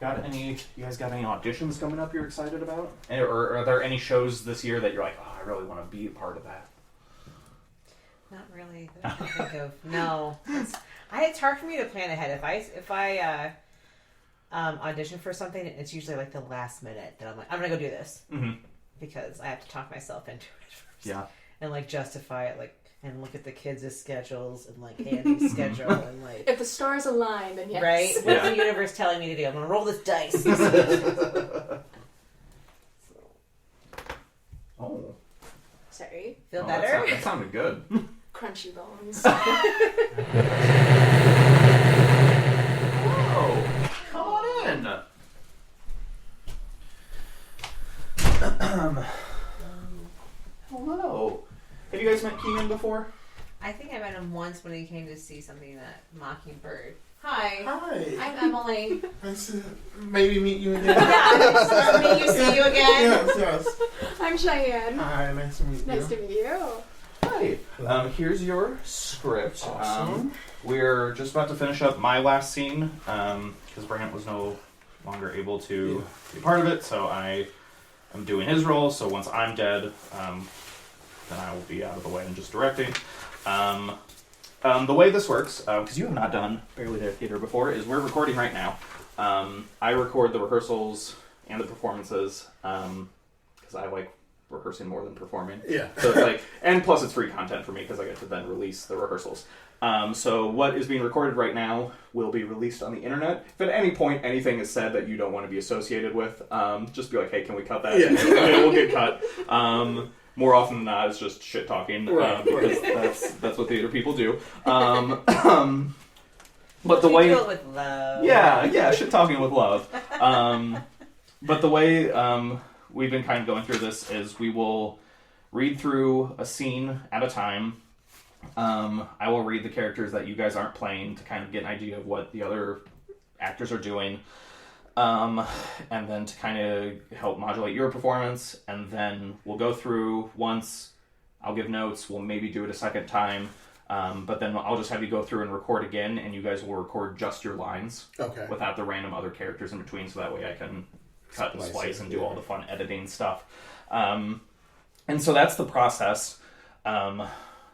You guys got any auditions coming up you're excited about? Or are there any shows this year that you're like, oh, I really want to be a part of that? Not really. That I can think of. No. It's hard for me to plan ahead. If I audition for something, it's usually like the last minute that I'm like, I'm going to go do this. Mm-hmm. Because I have to talk myself into it first. Yeah. And like justify it, like, and look at the kids' schedules and like Andy's schedule and like. If the stars align, then yes. Right? What's the universe telling me to do? I'm gonna roll this dice. Oh. Sorry. Feel better? That sounded good. Crunchy bones. Oh, come on in. Hello. Have you guys met Keenen before? I think I met him once when he came to see something at Mockingbird. Hi. Hi. I'm Emmalee. Nice to maybe meet you again. Yeah, nice to meet you, see you again. Yes. I'm Shyan. Hi, nice to meet you. Nice to meet you. Hi. Here's your script. Awesome. We're just about to finish up my last scene because Brant was no longer able to be a part of it, so I am doing his role. So once I'm dead, then I will be out of the way and just directing. The way this works, because you have not done Barely There Theater before, is we're recording right now. I record the rehearsals and the performances because I like rehearsing more than performing. Yeah. So it's like, and plus it's free content for me because I get to then release the rehearsals. So what is being recorded right now will be released on the internet. If at any point anything is said that you don't want to be associated with, just be like, hey, can we cut that? Yeah. It will get cut. More often than not, it's just shit talking because that's what theater people do. But the way do it with love. yeah, shit talking with love. But the way we've been kind of going through this is we will read through a scene at a time. I will read the characters that you guys aren't playing to kind of get an idea of what the other actors are doing. And then to kind of help modulate your performance. And then we'll go through once. I'll give notes. We'll maybe do it a second time. But then I'll just have you go through and record again, and you guys will record just your lines. Okay. Without the random other characters in between, so that way I can cut and splice and do all the fun editing stuff. And so that's the process.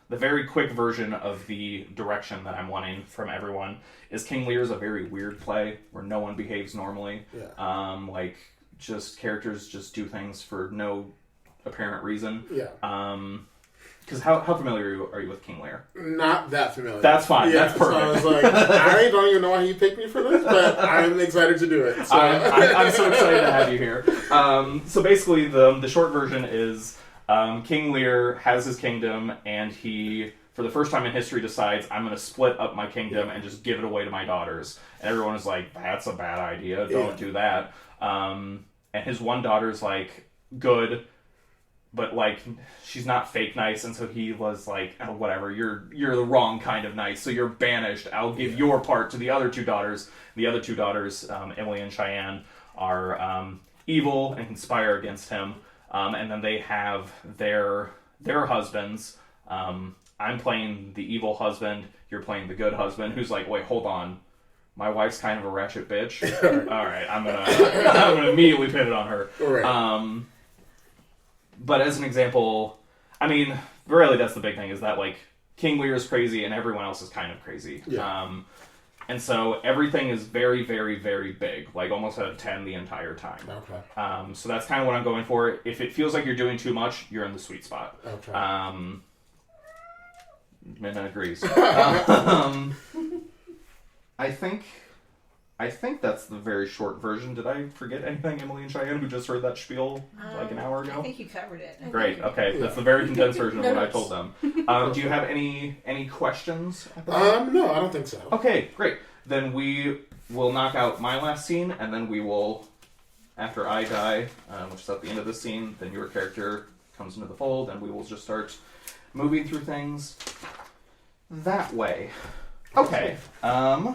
The very quick version of the direction that I'm wanting from everyone is King Lear is a very weird play where no one behaves normally. Yeah. Like, just characters just do things for no apparent reason. Yeah. Because how familiar are you with King Lear? Not that familiar. That's fine. Yeah, That's perfect. So I was like, I don't even know why you picked me for this, but I'm excited to do it. So. I'm so excited to have you here. So basically, the short version is King Lear has his kingdom, and he, for the first time in history, decides, I'm going to split up my kingdom and just give it away to my daughters. And everyone is like, that's a bad idea. Don't do that. And his one daughter's like, good, but like she's not fake nice, and so he was like, oh, whatever, you're the wrong kind of nice, so you're banished. I'll give your part to the other two daughters. The other two daughters, Emmalee and Shyan, are evil and conspire against him, and then they have their husbands. I'm playing the evil husband, you're playing the good husband, who's like, wait, hold on, my wife's kind of a ratchet bitch. All right, I'm gonna immediately pin it on her. Right. But as an example, I mean, really that's the big thing, is that, like, King Lear is crazy and everyone else is kind of crazy. Yeah. And so everything is very, very, very big, like almost out of 10 the entire time. Okay. So that's kind of what I'm going for. If it feels like you're doing too much, you're in the sweet spot. Okay. Midnight agrees. I think that's the very short version. Did I forget anything, Emmalee and Shyan, who just heard that spiel like an hour ago? I think you covered it. Great. Okay, that's the very condensed version of No what I notes. told them. Do you have any questions? No, I don't think so. Okay, great. Then we will knock out my last scene, and then we will, after I die, which is at the end of this scene, then your character comes into the fold, and we will just start moving through things that way. Okay,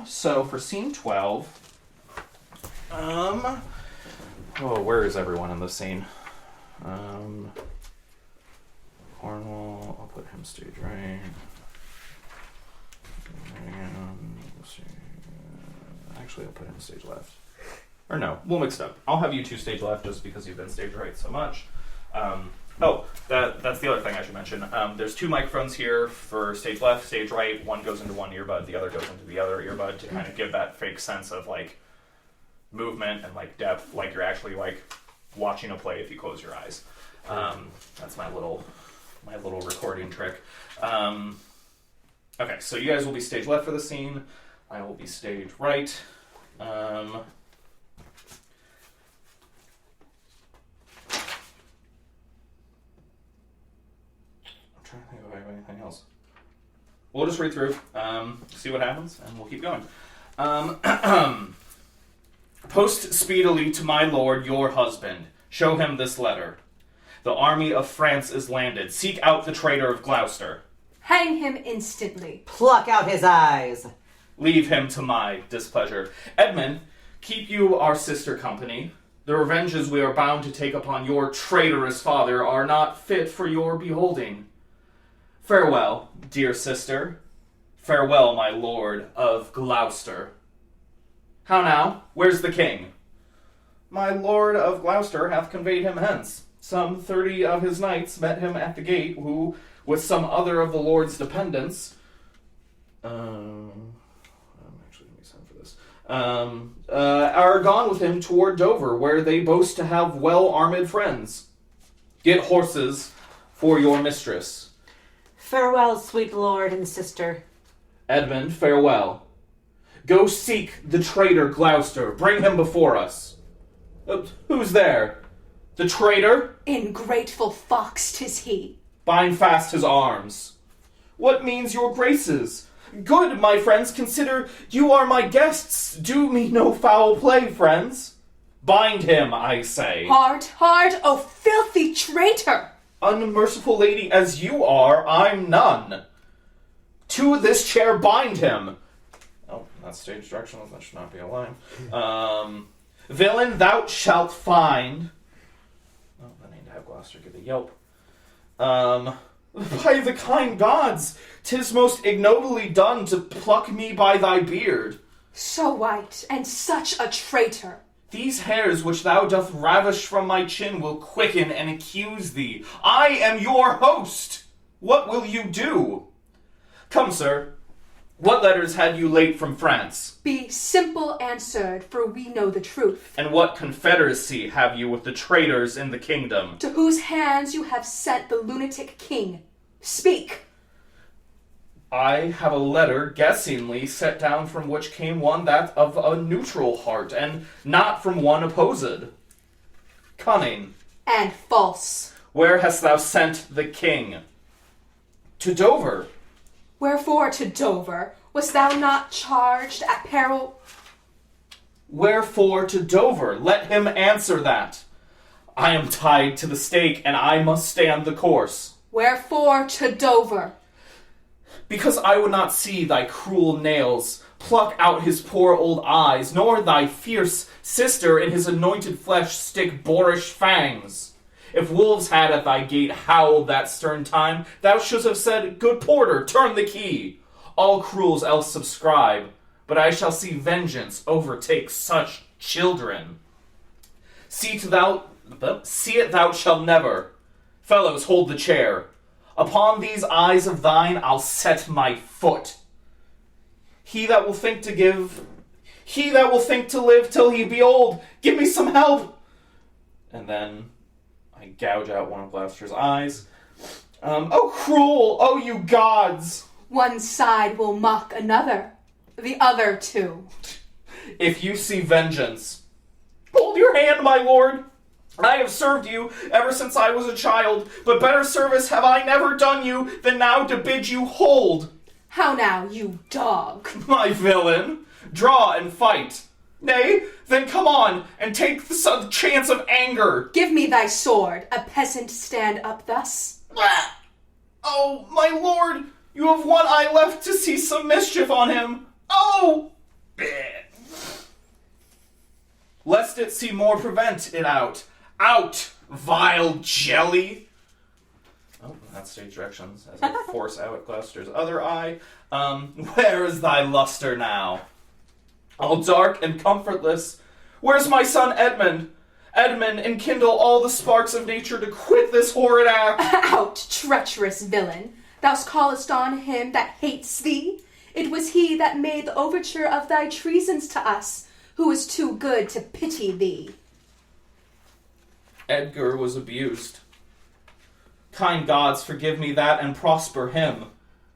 so for scene 12, where is everyone in this scene? Cornwall, I'll put him stage right. Actually, I'll put him stage left. Or no, we'll mix it up. I'll have you two stage left just because you've been stage right so much. That's the other thing I should mention. There's two microphones here for stage left, stage right. One goes into one earbud, the other goes into the other earbud to kind of give that fake sense of like movement and like depth, like you're actually like watching a play if you close your eyes. That's my little recording trick. Okay, so you guys will be stage left for the scene. I will be stage right. I'm trying to think if I have anything else. We'll just read through, see what happens, and we'll keep going. Post speedily to my lord, your husband. Show him this letter. The army of France is landed. Seek out the traitor of Gloucester. Hang him instantly. Pluck out his eyes. Leave him to my displeasure. Edmund, keep you our sister company. The revenges we are bound to take upon your traitorous father are not fit for your beholding. Farewell, dear sister. Farewell, my lord of Gloucester. How now? Where's the king? My lord of Gloucester hath conveyed him hence. Some 30 of his knights met him at the gate, who, with some other of the lord's dependents, I'm actually going to be sent for this, are gone with him toward Dover, where they boast to have well-armed friends. Get horses for your mistress. Farewell, sweet lord and sister. Edmund, farewell. Go seek the traitor Gloucester. Bring him before us. Who's there? The traitor? Ingrateful fox 'tis he. Bind fast his arms. What means your graces? Good, my friends, consider you are my guests. Do me no foul play, friends. Bind him, I say. Hard, hard, O filthy traitor! Unmerciful lady as you are, I'm none. To this chair bind him. Oh, that's stage directions. That should not be a line. Villain, thou shalt find. Oh, I need to have Gloucester give a yelp. By the kind gods, 'tis most ignobly done to pluck me by thy beard. So white, and such a traitor. These hairs which thou doth ravish from my chin will quicken and accuse thee. I am your host. What will you do? Come, sir. What letters had you late from France? Be simple answered, for we know the truth. And what confederacy have you with the traitors in the kingdom? To whose hands you have sent the lunatic king. Speak. I have a letter guessingly set down from which came one that of a neutral heart, and not from one opposed. Cunning. And false. Where hast thou sent the king? To Dover. Wherefore to Dover? Wast thou not charged at peril? Wherefore to Dover? Let him answer that. I am tied to the stake, and I must stand the course. Wherefore to Dover? Because I would not see thy cruel nails pluck out his poor old eyes, nor thy fierce sister in his anointed flesh stick boorish fangs. If wolves had at thy gate howled that stern time, thou shouldst have said, Good porter, turn the key. All cruels else subscribe, but I shall see vengeance overtake such children. See it thou shalt never. Fellows, hold the chair. Upon these eyes of thine I'll set my foot. He that will think to live till he be old, give me some help. And then I gouge out one of Gloucester's eyes. Oh cruel, oh you gods! One side will mock another, the other too. If you see vengeance, hold your hand, my lord. I have served you ever since I was a child, but better service have I never done you than now to bid you hold. How now, you dog? My villain, draw and fight. Nay, then come on, and take the chance of anger. Give me thy sword, a peasant stand up thus. Oh, my lord, you have one eye left to see some mischief on him. Oh! Lest it see more, prevent it out. Out, vile jelly! Oh, that's stage directions, as I force out Gloucester's other eye. Where is thy luster now? All dark and comfortless. Where's my son Edmund? Edmund, enkindle all the sparks of nature to quit this horrid act. Out, treacherous villain! Thou callest on him that hates thee? It was he that made the overture of thy treasons to us, who is too good to pity thee. Edgar was abused. Kind gods, forgive me that and prosper him.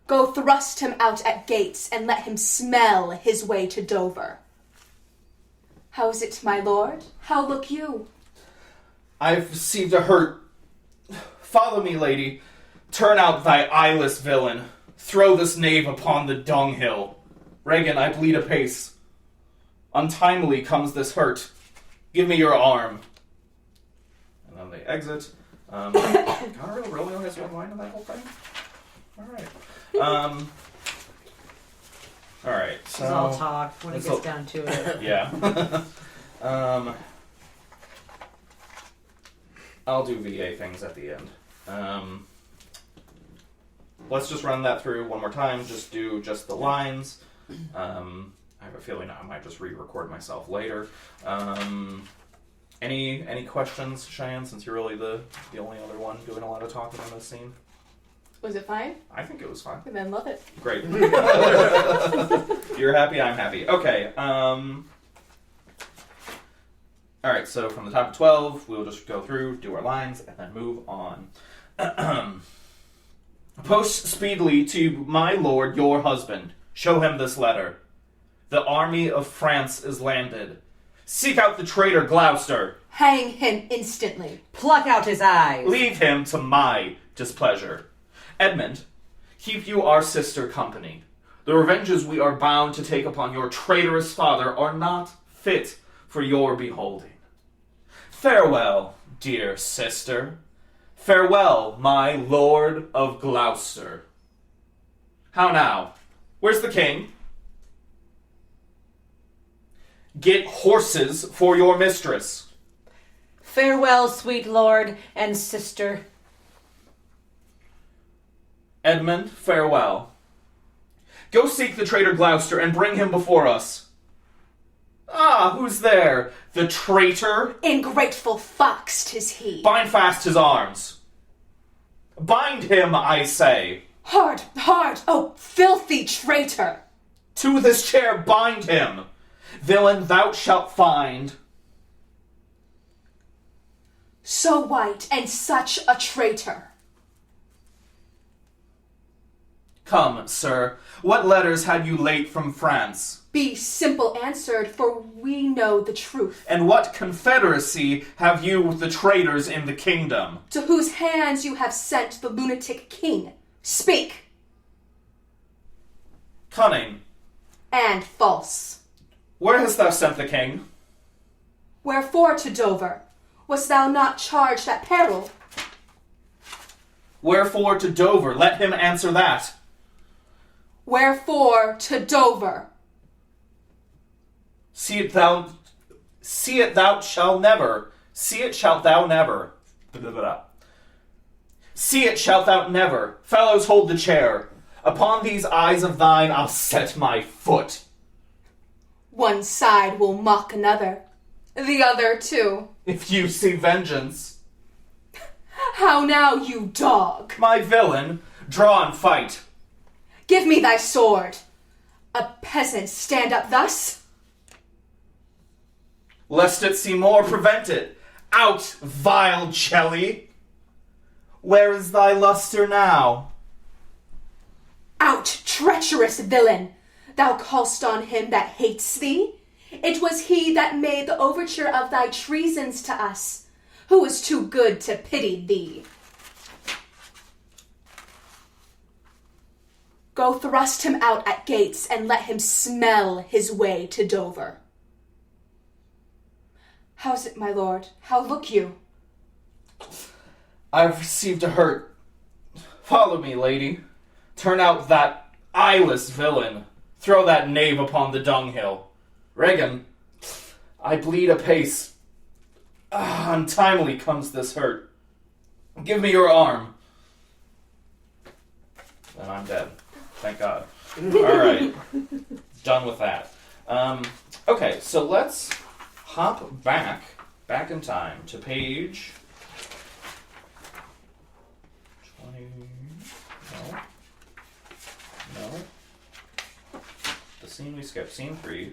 Go thrust him out at gates and let him smell his way to Dover. How is it, my lord? How look you? I've received a hurt. Follow me, lady. Turn out thy eyeless villain. Throw this knave upon the dunghill. Regan, I bleed apace. Untimely comes this hurt. Give me your arm. And then they exit. God, really only has one line in that whole thing? Alright. Alright, so... It's all talk when it gets down to it. Yeah. I'll do VA things at the end. Let's just run that through one more time. Just do just the lines. I have a feeling I might just re-record myself later. Any questions, Shyan, since you're really the only other one doing a lot of talking in this scene? Was it fine? I think it was fine. And then love it. Great. You're happy, I'm happy. Okay. Alright, so from the top of 12, we'll just go through, do our lines, and then move on. Post speedily to my lord, your husband. Show him this letter. The army of France is landed. Seek out the traitor Gloucester. Hang him instantly. Pluck out his eyes. Leave him to my displeasure. Edmund, keep you our sister company. The revenges we are bound to take upon your traitorous father are not fit for your beholding. Farewell, dear sister. Farewell, my lord of Gloucester. How now? Where's the king? Get horses for your mistress. Farewell, sweet lord and sister. Edmund, farewell. Go seek the traitor Gloucester and bring him before us. Ah, who's there? The traitor? Ingrateful fox, 'tis he. Bind fast his arms. Bind him, I say. Hard, hard, oh, filthy traitor! To this chair bind him. Villain, thou shalt find. So white and such a traitor. Come, sir, what letters had you late from France? Be simple answered, for we know the truth. And what confederacy have you with the traitors in the kingdom? To whose hands you have sent the lunatic king. Speak! Cunning, And false. where hast thou sent the king? Wherefore to Dover? Wast thou not charged at peril? Wherefore to Dover? Let him answer that. Wherefore to Dover? See it thou shalt never. See it shalt thou never. See it shalt thou never. Fellows, hold the chair. Upon these eyes of thine I'll set my foot. One side will mock another, the other too. If you see vengeance. How now, you dog? My villain, draw and fight. Give me thy sword. A peasant stand up thus? Lest it see more, prevent it. Out, vile jelly. Where is thy luster now? Out, treacherous villain! Thou call'st on him that hates thee? It was he that made the overture of thy treasons to us, who is too good to pity thee. Go thrust him out at gates, and let him smell his way to Dover. How's it, my lord? How look you? I've received a hurt. Follow me, lady. Turn out that eyeless villain. Throw that knave upon the dunghill. Regan, I bleed apace. Untimely comes this hurt. Give me your arm. Then I'm dead. Thank God. Alright. Done with that. Okay, so let's hop back in time to page 20. No. The scene we skipped, scene 3.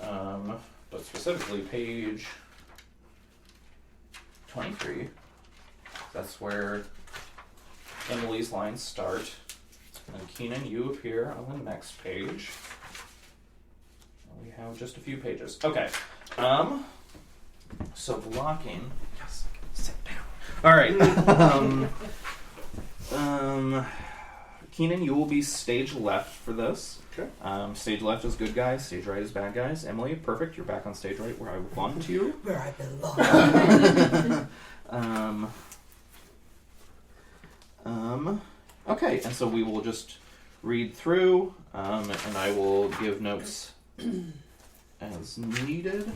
But specifically page 23. That's where Emmalee's lines start. And Keenen, you appear on the next page. We have just a few pages. Okay. So blocking. Yes. Sit down. All right. Keenen, you will be stage left for this. Okay. Stage left is good guys. Stage right is bad guys. Emmalee, perfect. You're back on stage right where I want you. Where I belong. Okay, and so we will just read through, and I will give notes as needed.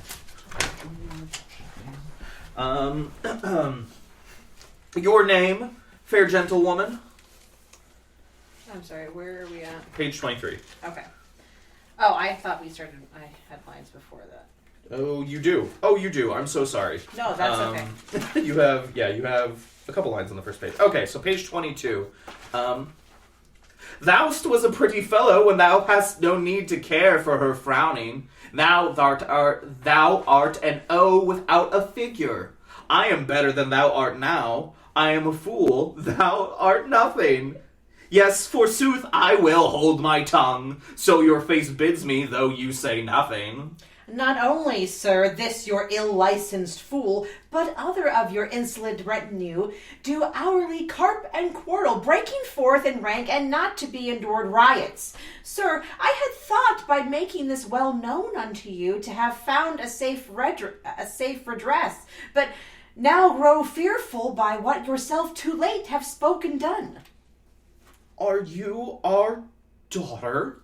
Your name, fair gentlewoman. I'm sorry, where are we at? Page 23. Okay. Oh, I thought we started, I had lines before that. Oh, you do. Oh, you do. I'm so sorry. No, that's okay. You have a couple lines on the first page. Okay, so page 22. Thou'st was a pretty fellow when thou hast no need to care for her frowning. Thou art an O without a figure. I am better than thou art now. I am a fool, thou art nothing. Yes, forsooth, I will hold my tongue, so your face bids me, though you say nothing. Not only, sir, this your ill-licensed fool, but other of your insolent retinue do hourly carp and quarrel, breaking forth in rank and not to be endured riots. Sir, I had thought by making this well known unto you to have found a safe redress, but now grow fearful by what yourself too late have spoken done. Are you our daughter?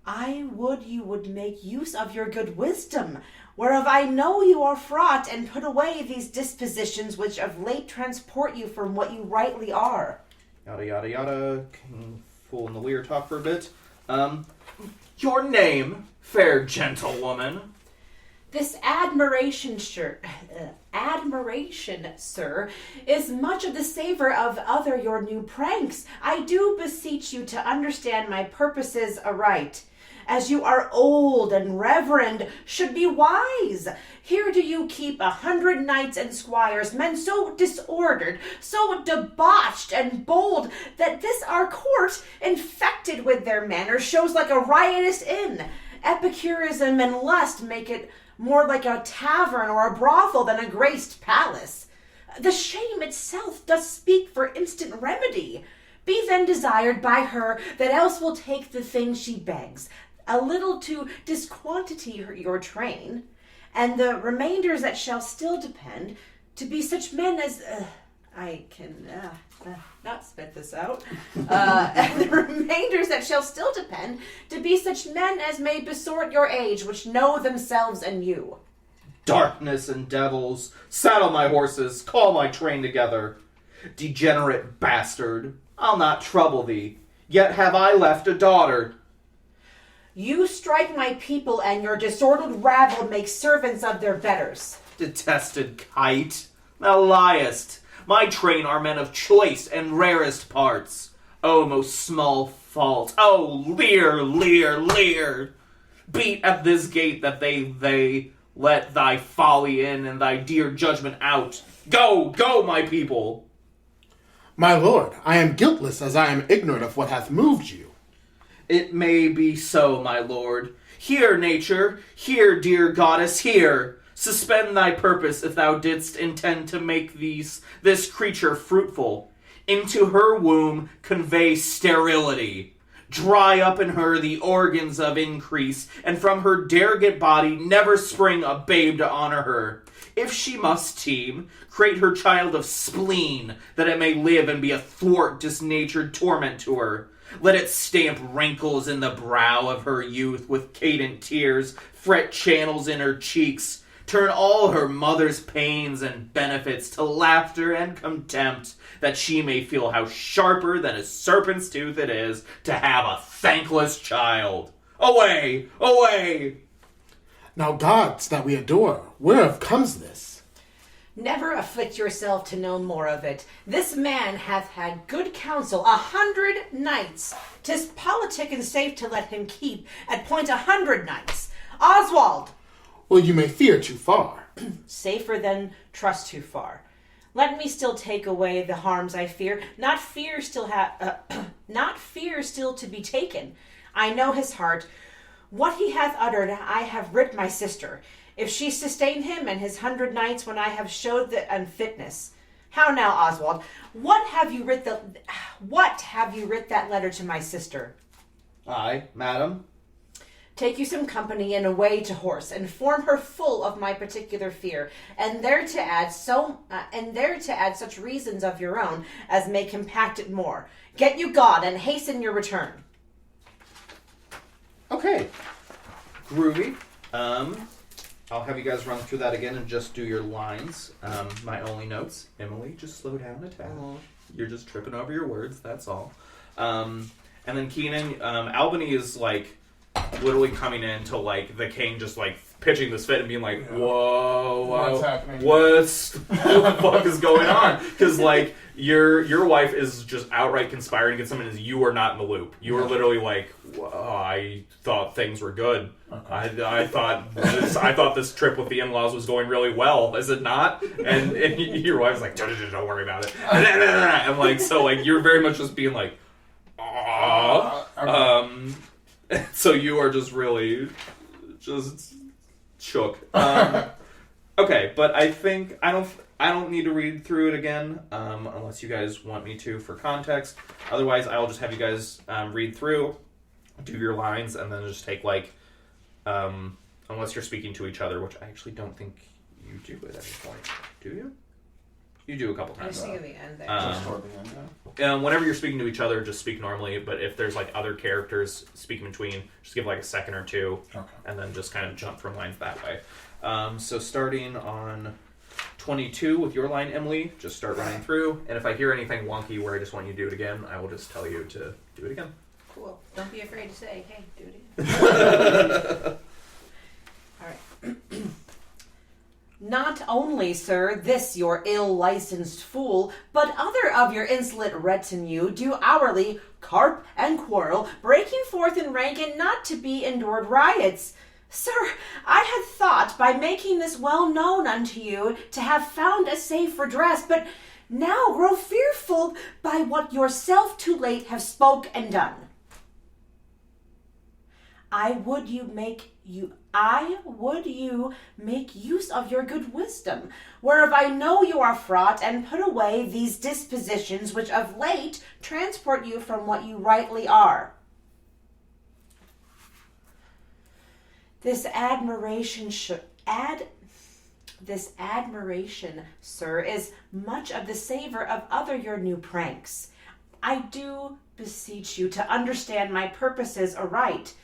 I would you would make use of your good wisdom, whereof I know you are fraught, and put away these dispositions which of late transport you from what you rightly are. Yada yada yada. Can fool in the Lear talk for a bit. Your name, fair gentlewoman. This admiration, sir, is much of the savor of other your new pranks. I do beseech you to understand my purposes aright. As you are old and reverend, should be wise. Here do you keep 100 knights and squires, men so disordered, so debauched and bold, that this our court, infected with their manners, shows like a riotous inn. Epicurism and lust make it more like a tavern or a brothel than a graced palace. The shame itself does speak for instant remedy. Be then desired by her that else will take the thing she begs, a little to disquantity your train, and the remainders that shall still depend, to be such men as... I can not spit this out. And the remainders that shall still depend, to be such men as may besort your age, which know themselves and you. Darkness and devils, saddle my horses, call my train together. Degenerate bastard, I'll not trouble thee, yet have I left a daughter. You strike my people, and your disordered rabble make servants of their betters. Detested kite, thou liest. My train are men of choice and rarest parts. O most small fault, O Lear, Lear, Lear! Beat at this gate that they let thy folly in and thy dear judgment out. Go, go, my people! My lord, I am guiltless as I am ignorant of what hath moved you. It may be so, my lord. Here, nature, here, dear goddess, here. Suspend thy purpose if thou didst intend to make this creature fruitful. Into her womb convey sterility. Dry up in her the organs of increase, and from her derogate body never spring a babe to honor her. If she must teem, create her child of spleen, that it may live and be a thwart disnatured torment to her. Let it stamp wrinkles in the brow of her youth with cadent tears, fret channels in her cheeks, turn all her mother's pains and benefits to laughter and contempt, that she may feel how sharper than a serpent's tooth it is to have a thankless child. Away! Away! Now, gods that we adore, whereof comes this? Never afflict yourself to know more of it. This man hath had good counsel, 100 knights. 'Tis politic and safe to let him keep at point 100 knights. Oswald! Well, you may fear too far. Safer than trust too far. Let me still take away the harms I fear, not fear still to be taken. I know his heart. What he hath uttered, I have writ my sister. If she sustain him and his 100 knights when I have showed the unfitness. How now, Oswald? What have you writ that letter to my sister? Aye, madam. Take you some company and away to horse, and form her full of my particular fear, and there to add such reasons of your own as may compact it more. Get you God, and hasten your return. Okay. Groovy. I'll have you guys run through that again and just do your lines. My only notes. Emmalee, just slow down a tad. You're just tripping over your words, that's all. And then Keenen, Albany is like literally coming in to like the king just like pitching this fit and being like, whoa, What's happening? What the fuck is going on? Because like your wife is just outright conspiring against someone, and you are not in the loop. You are literally like, I thought things were good. Okay. I thought this trip with the in-laws was going really well. Is it not? And your wife's like, don't worry about it. And like, so like you're very much just being like, so you are just really just shook. Okay, but I think I don't need to read through it again, unless you guys want me to for context. Otherwise, I'll just have you guys read through, do your lines, and then just take like, unless you're speaking to each other, which I actually don't think you do at any point. Do you? You do a couple I times. just think of the end there. Just toward the end, yeah. Whenever you're speaking to each other, just speak normally. But if there's like other characters speaking between, just give like a second or two, and then just kind of jump from lines that way. So starting on 22 with your line, Emmalee, just start running through. And if I hear anything wonky where I just want you to do it again, I will just tell you to do it again. Cool. Don't be afraid to say, hey, do it again. All right. Not only, sir, this your ill-licensed fool, but other of your insolent retinue do hourly carp and quarrel, breaking forth in rank and not to be endured riots. Sir, I had thought, by making this well known unto you, to have found a safe redress, but now grow fearful by what yourself too late have spoke and done. I would you make use of your good wisdom, whereof I know you are fraught, and put away these dispositions which of late transport you from what you rightly are. This admiration, sir, is much of the savor of other your new pranks. I do beseech you to understand my purposes aright.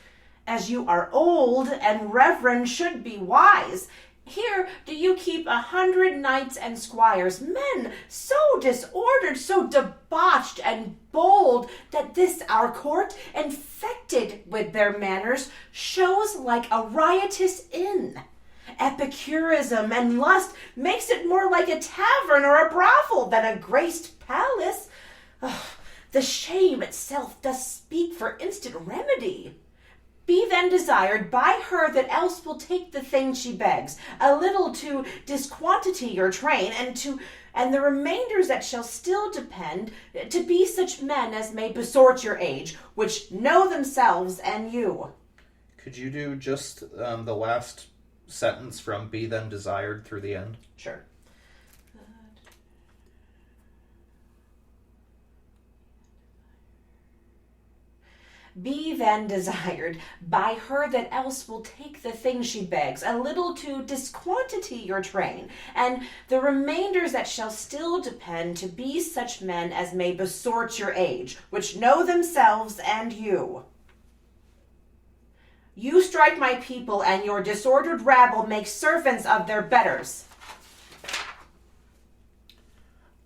As you are old and reverend should be wise, here do you keep 100 knights and squires, men so disordered, so debauched and bold, that this our court, infected with their manners, shows like a riotous inn. Epicurism and lust makes it more like a tavern or a brothel than a graced palace. The shame itself does speak for instant remedy. Be then desired by her that else will take the thing she begs, a little to disquantity your train, and the remainders that shall still depend, to be such men as may besort your age, which know themselves and you. Could you do just the last sentence from be then desired through the end? Sure. Be then desired by her that else will take the thing she begs, a little to disquantity your train, and the remainders that shall still depend, to be such men as may besort your age, which know themselves and you. You strike my people, and your disordered rabble make servants of their betters.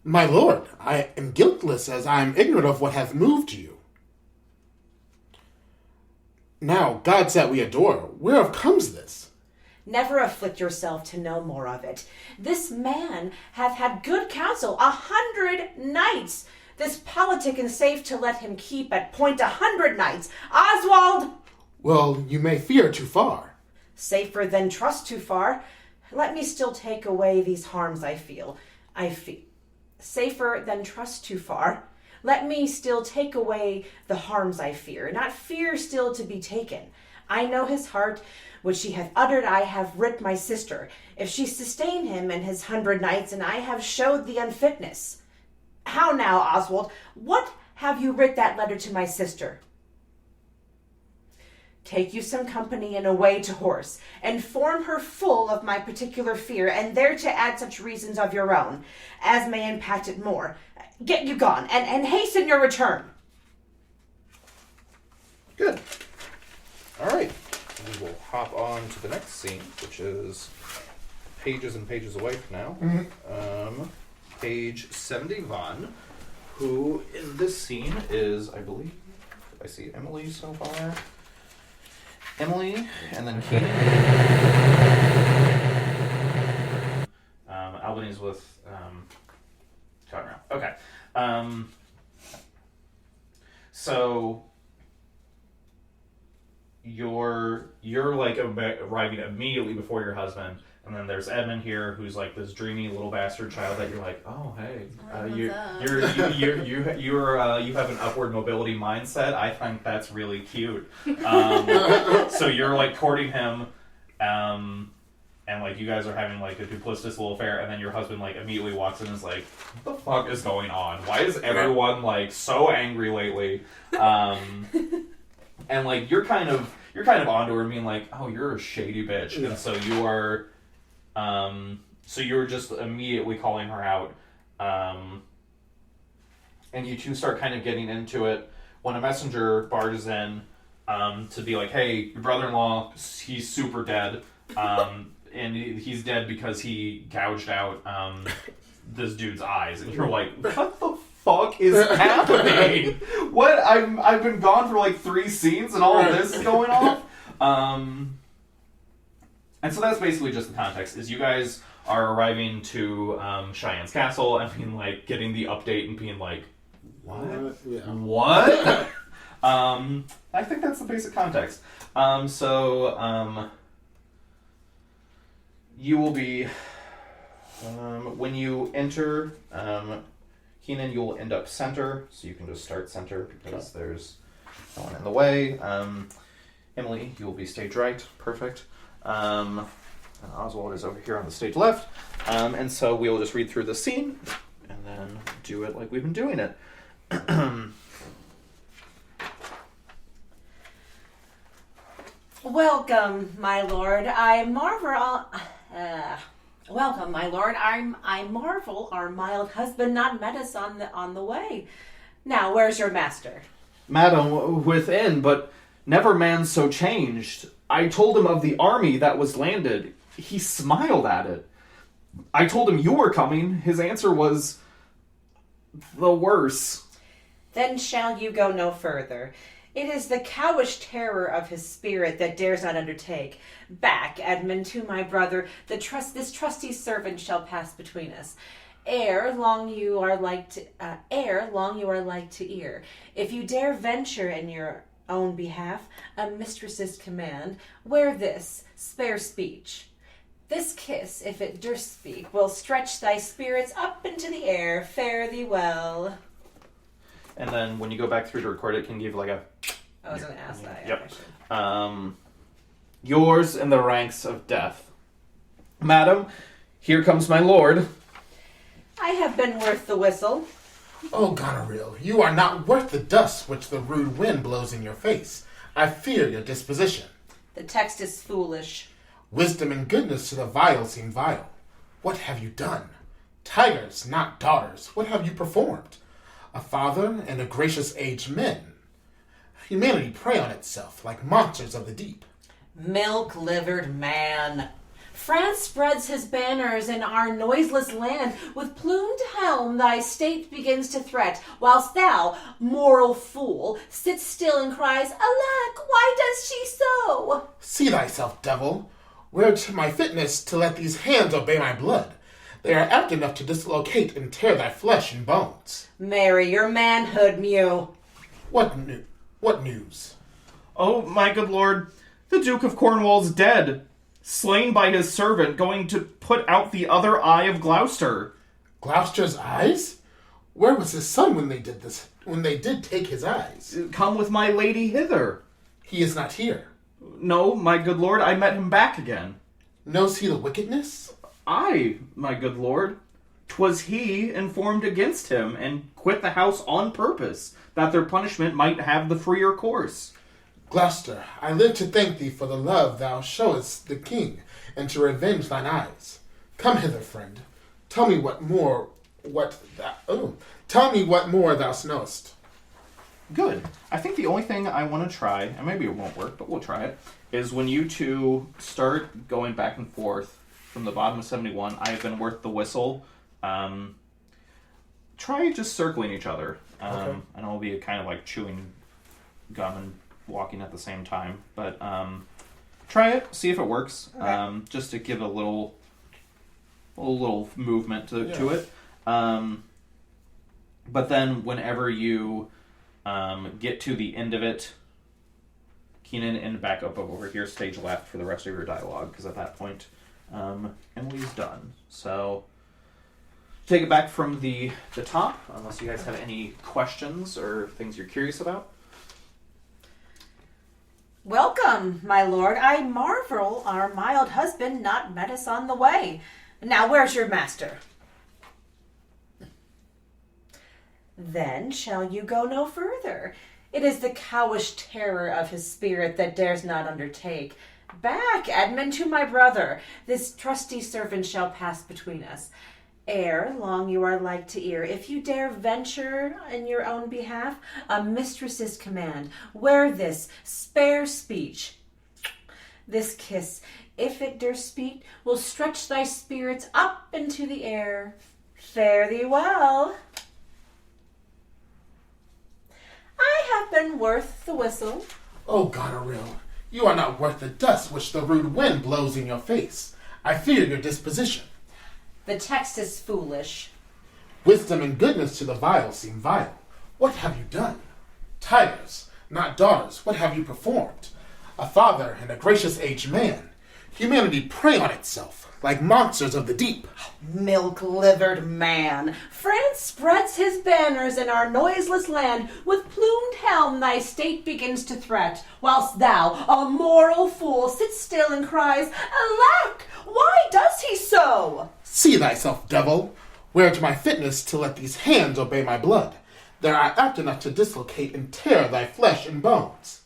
My lord, I am guiltless, as I am ignorant of what hath moved you. Now, gods that we adore, whereof comes this? Never afflict yourself to know more of it. This man hath had good counsel, 100 knights. This politic and safe to let him keep at point 100 knights. Oswald! Well, you may fear too far. Safer than trust too far. Let me still take away these harms I feel. Safer than trust too far. Let me still take away the harms I fear, not fear still to be taken. I know his heart, which she hath uttered. I have writ my sister, if she sustain him and his 100 knights, and I have showed the unfitness. How now, Oswald, what have you writ that letter to my sister? Take you some company and away to horse, and form her full of my particular fear, and there to add such reasons of your own, as may impact it more. Get you gone, and hasten your return. Good. All right. We will hop on to the next scene, which is pages and pages away from now. Page 71, who in this scene is, I believe, I see Emmalee so far. Emmalee, and then Keenen. Albany's with Shyan. Okay. So you're like arriving immediately before your husband, and then there's Edmund here, who's like this dreamy little bastard child that you're like, oh hey, you have an upward mobility mindset. I think that's really cute. So you're like courting him, and like you guys are having like a duplicitous little affair, and then your husband like immediately walks in and is like, what the fuck is going on? Why is everyone like so angry lately? And like you're kind of onto her and being like, oh, you're a shady bitch, and so you are. So you're just immediately calling her out, and you two start kind of getting into it when a messenger barges in to be like, hey, your brother-in-law, he's super dead, and he's dead because he gouged out this dude's eyes, and you're like, what the fuck is happening? What? I've been gone for like 3 scenes and all of this is going off. And so that's basically just the context, is you guys are arriving to Shyan's castle and being like, getting the update and being like, what? Yeah. What? I think that's the basic context. You will be, when you enter Keenen, you will end up center, so you can just start center because there's no one in the way. Emmalee, you will be stage right. Perfect. And Oswald is over here on the stage left. And so we will just read through the scene and then do it like we've been doing it. Welcome, my lord. I marvel. Welcome, my lord. I marvel our mild husband not met us on the way. Now, where's your master? Madam, within, but never man so changed. I told him of the army that was landed. He smiled at it. I told him you were coming. His answer was the worse. Then shall you go no further. It is the cowish terror of his spirit that dares not undertake. Back, Edmund, to my brother. This trusty servant shall pass between us. Ere long you are like to ear. If you dare venture in your own behalf, a mistress's command, wear this, spare speech. This kiss, if it durst speak, will stretch thy spirits up into the air. Fare thee well. And then when you go back through to record it, can you give like a... I was going to ask that. Yep. Yours in the ranks of death. Madam, here comes my lord. I have been worth the whistle. Oh, Goneril, you are not worth the dust which the rude wind blows in your face. I fear your disposition. The text is foolish. Wisdom and goodness to the vile seem vile. What have you done? Tigers, not daughters, what have you performed? A father and a gracious aged men. Humanity prey on itself like monsters of the deep. Milk-livered man. France spreads his banners in our noiseless land. With plumed helm thy state begins to threat, whilst thou, moral fool, sits still and cries, Alack, why does she so? See thyself, devil. Where to my fitness to let these hands obey my blood? They are apt enough to dislocate and tear thy flesh and bones. Marry your manhood, Mew. What news? Oh, my good lord, the Duke of Cornwall's dead. Slain by his servant, going to put out the other eye of Gloucester. Gloucester's eyes? Where was his son when they did this? When they did take his eyes? Come with my lady hither. He is not here. No, my good lord, I met him back again. Knows he the wickedness? Aye, my good lord. 'Twas he informed against him, and quit the house on purpose, that their punishment might have the freer course. Gloucester, I live to thank thee for the love thou showest the king, and to revenge thine eyes. Come hither, friend. Tell me what more thou knowest. Good. I think the only thing I want to try, and maybe it won't work, but we'll try it, is when you two start going back and forth from the bottom of 71, I have been worth the whistle. Try just circling each other. Okay. And I'll be kind of like chewing gum and walking at the same time. But try it, see if it works. Okay. Just to give a little movement to it. But then whenever you get to the end of it, Keenen, end back up over here, stage left for the rest of your dialogue, because at that point, Emilee's done. So, take it back from the top, unless you guys have any questions or things you're curious about. Welcome, my lord. I marvel our mild husband not met us on the way. Now, where's your master? Then shall you go no further. It is the cowish terror of his spirit that dares not undertake. Back, Edmund, to my brother. This trusty servant shall pass between us. Ere long you are like to ear. If you dare venture in your own behalf, a mistress's command. Wear this, spare speech. This kiss, if it durst speak, will stretch thy spirits up into the air. Fare thee well. I have been worth the whistle. Oh, Goneril, you are not worth the dust which the rude wind blows in your face. I fear your disposition. The text is foolish. Wisdom and goodness to the vile seem vile. What have you done? Tigers, not daughters, what have you performed? A father and a gracious aged man. Humanity prey on itself, like monsters of the deep. Milk-livered man, France spreads his banners in our noiseless land. With plumed helm thy state begins to threat, whilst thou, a moral fool, sits still and cries, Alack, why does he so? See thyself, devil. Where's my fitness to let these hands obey my blood? They are apt enough to dislocate and tear thy flesh and bones.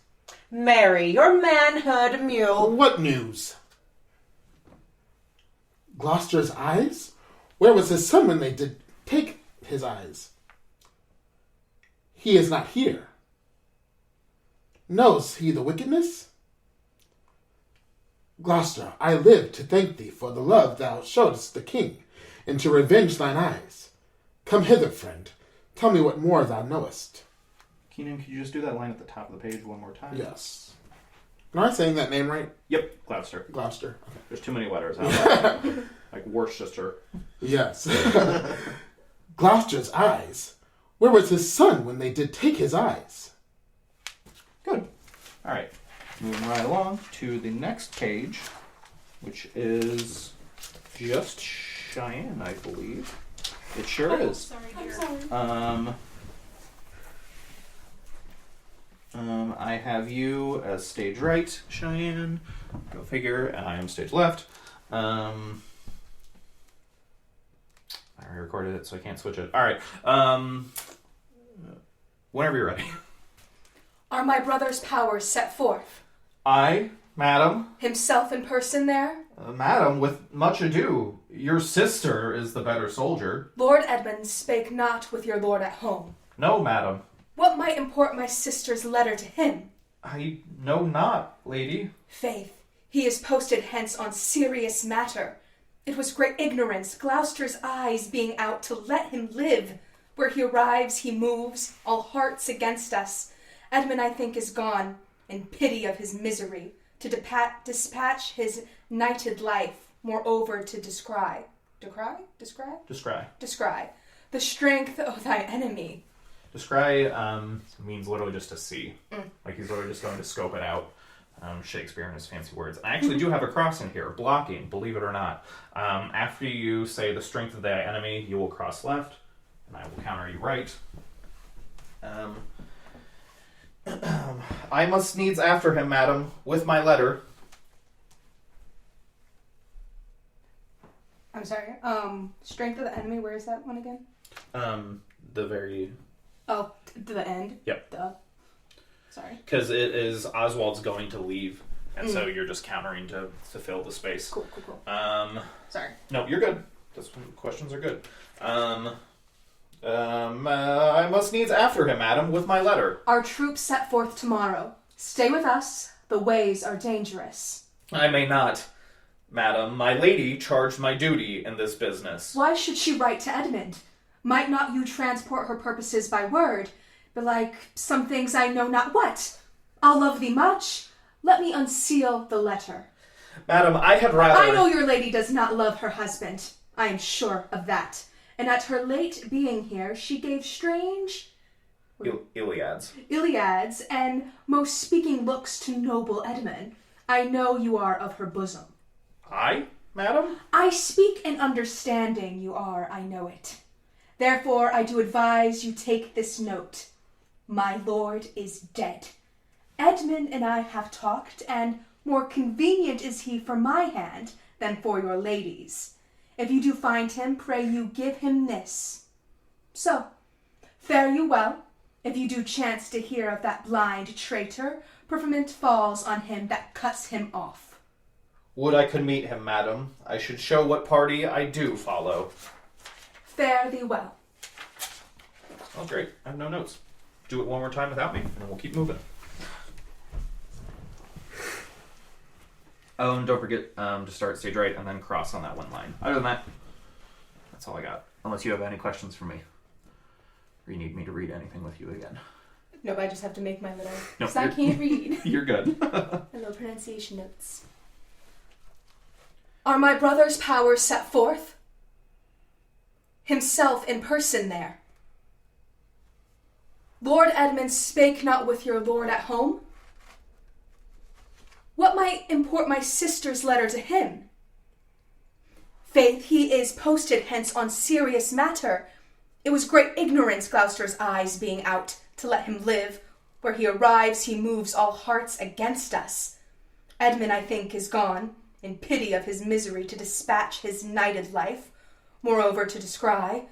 Marry, your manhood mule. What news? Gloucester's eyes? Where was his son when they did take his eyes? He is not here. Knows he the wickedness? Gloucester, I live to thank thee for the love thou showedst the king, and to revenge thine eyes. Come hither, friend. Tell me what more thou knowest. Keenen, could you just do that line at the top of the page one more time? Yes. Am I saying that name right? Yep, Gloucester. Gloucester. Okay. There's too many letters. Like Worcester. Yes. Gloucester's eyes. Where was his son when they did take his eyes? Good. All right. Moving right along to the next page, which is just Shyan, I believe. It sure is. Sorry, I'm dear. sorry. I have you as stage right, Shyan. Go figure. And I am stage left. I already recorded it, so I can't switch it. All right. Whenever you're ready. Are my brother's powers set forth? I, madam. Himself in person there? Madam, with much ado, your sister is the better soldier. Lord Edmund spake not with your lord at home. No, madam. What might import my sister's letter to him? I know not, lady. Faith, he is posted hence on serious matter. It was great ignorance, Gloucester's eyes being out to let him live. Where he arrives, he moves, all hearts against us. Edmund, I think, is gone, in pity of his misery, to dispatch his nighted life, moreover to descry the strength of thy enemy. Descry means literally just to see. Like he's literally just going to scope it out. Shakespeare and his fancy words. I actually do have a cross in here, blocking, believe it or not. After you say the strength of thy enemy, you will cross left, and I will counter you right. I must needs after him, madam, with my letter. I'm sorry, strength of the enemy, where is that one again? The very... Oh, to the end? Yep. Duh. Sorry. Because it is Oswald's going to leave, and so you're just countering to fill the space. Cool. Sorry. No, you're good. Those questions are good. I must needs after him, madam, with my letter. Our troops set forth tomorrow. Stay with us. The ways are dangerous. I may not, madam. My lady charged my duty in this business. Why should she write to Edmund? Might not you transport her purposes by word? Belike some things I know not what. I'll love thee much. Let me unseal the letter. Madam, I had rather... I know your lady does not love her husband. I am sure of that. and at her late being here, she gave strange Iliads. and most speaking looks to noble Edmund. I know you are of her bosom. I, madam? I speak in understanding you are, I know it. Therefore, I do advise you take this note. My lord is dead. Edmund and I have talked, and more convenient is he for my hand than for your lady's. If you do find him, pray you give him this. So, fare you well. If you do chance to hear of that blind traitor, preferment falls on him that cuts him off. Would I could meet him, madam. I should show what party I do follow. Fare thee well. Oh, great. I have no notes. Do it one more time without me, and then we'll keep moving. Oh, and don't forget to start stage right and then cross on that one line. Other than that, that's all I got. Unless you have any questions for me. Or you need me to read anything with you again. No, I just have to make my little... Nope, because I can't read. You're good. My little pronunciation notes. Are my brother's powers set forth? Himself in person there. Lord Edmund spake not with your lord at home? What might import my sister's letter to him? Faith, he is posted hence on serious matter. It was great ignorance Gloucester's eyes being out to let him live. Where he arrives, he moves all hearts against us. Edmund, I think, is gone, in pity of his misery, to dispatch his nighted life, moreover to descry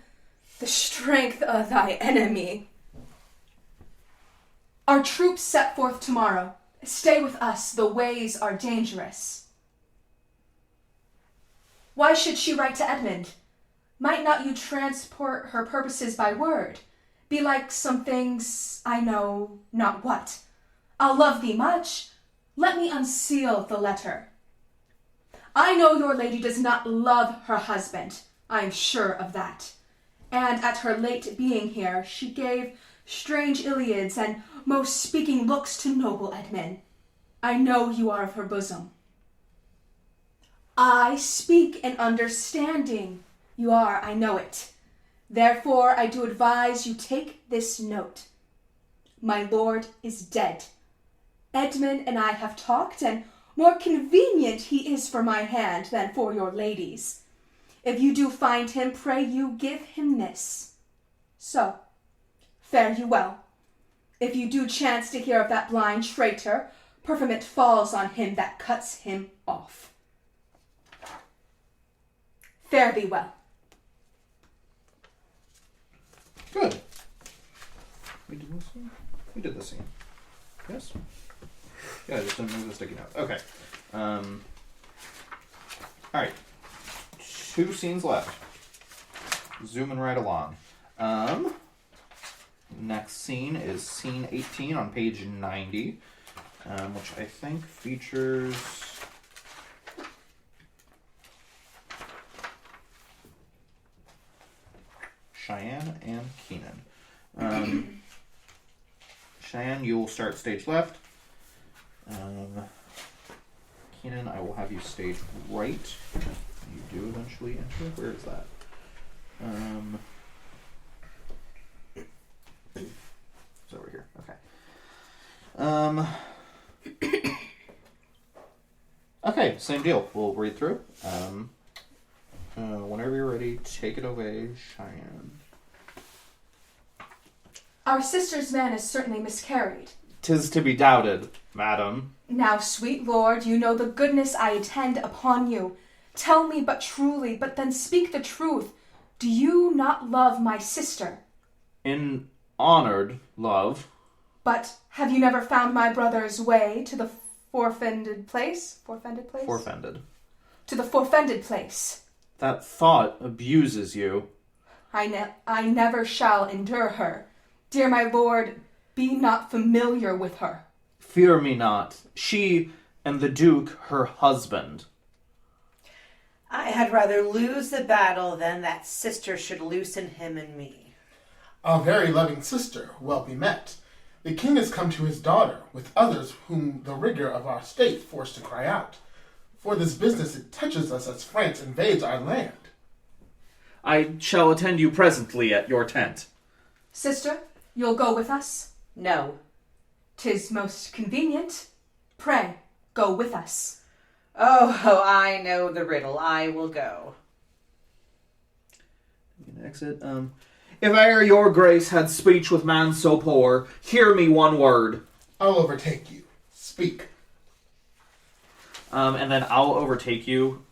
the strength of thy enemy. Our troops set forth tomorrow. Stay with us, the ways are dangerous. Why should she write to Edmund? Might not you transport her purposes by word? Be like some things, I know not what. I'll love thee much. Let me unseal the letter. I know your lady does not love her husband. I am sure of that. And at her late being here, she gave strange Iliads and most speaking looks to noble Edmund. I know you are of her bosom. I speak in understanding. You are, I know it. Therefore, I do advise you take this note. My lord is dead. Edmund and I have talked, and more convenient he is for my hand than for your lady's. If you do find him, pray you give him this. So, fare you well. If you do chance to hear of that blind traitor, preferment falls on him that cuts him off. Fare thee well. Good. We did this scene? We did this scene. Yes? Yeah, I just didn't move the sticky note. Okay. Alright. 2 scenes left. Zooming right along. Next scene is scene 18 on page 90, which I think features Shyan and Keenen. Shyan, you will start stage left. Keenen, I will have you stage right. You do eventually enter. Where is that? It's over here. Okay. Okay, same deal. We'll read through. Whenever you're ready, take it away, Shyan. Our sister's man is certainly miscarried. 'Tis to be doubted, madam. Now, sweet lord, you know the goodness I attend upon you. Tell me but truly, but then speak the truth. Do you not love my sister? In honored love. But have you never found my brother's way to the forfended place? Forfended place? Forfended. To the forfended place. That thought abuses you. I never shall endure her. Dear my lord, be not familiar with her. Fear me not. She and the Duke, her husband. I had rather lose the battle than that sister should loosen him and me. A very loving sister, well be met. The king has come to his daughter, with others whom the rigor of our state forced to cry out. For this business it touches us as France invades our land. I shall attend you presently at your tent. Sister, you'll go with us? No. 'Tis most convenient. Pray, go with us. Oh, I know the riddle. I will go. Exit. If e'er your grace had speech with man so poor, hear me one word. I'll overtake you. Speak. And then I'll overtake you.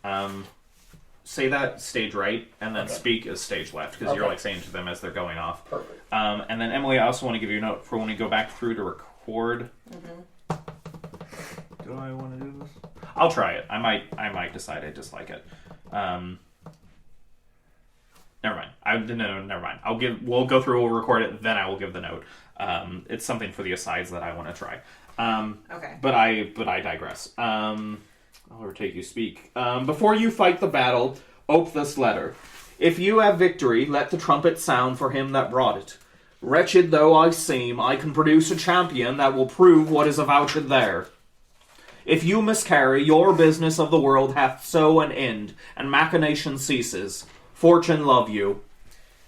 Say that stage right, and then speak as stage left, because you're like saying to them as they're going off. Perfect. And then Emmalee, I also want to give you a note for when you go back through to record. Do I want to do this? I'll try it. I might decide I dislike it. Never mind. Never mind. We'll go through. We'll record it. Then I will give the note. It's something for the asides that I want to try. Okay. But I digress. I'll overtake you. Speak. Before you fight the battle, ope this letter. If you have victory, let the trumpet sound for him that brought it. Wretched though I seem, I can produce a champion that will prove what is avouched there. If you miscarry, your business of the world hath so an end, and machination ceases. Fortune love you.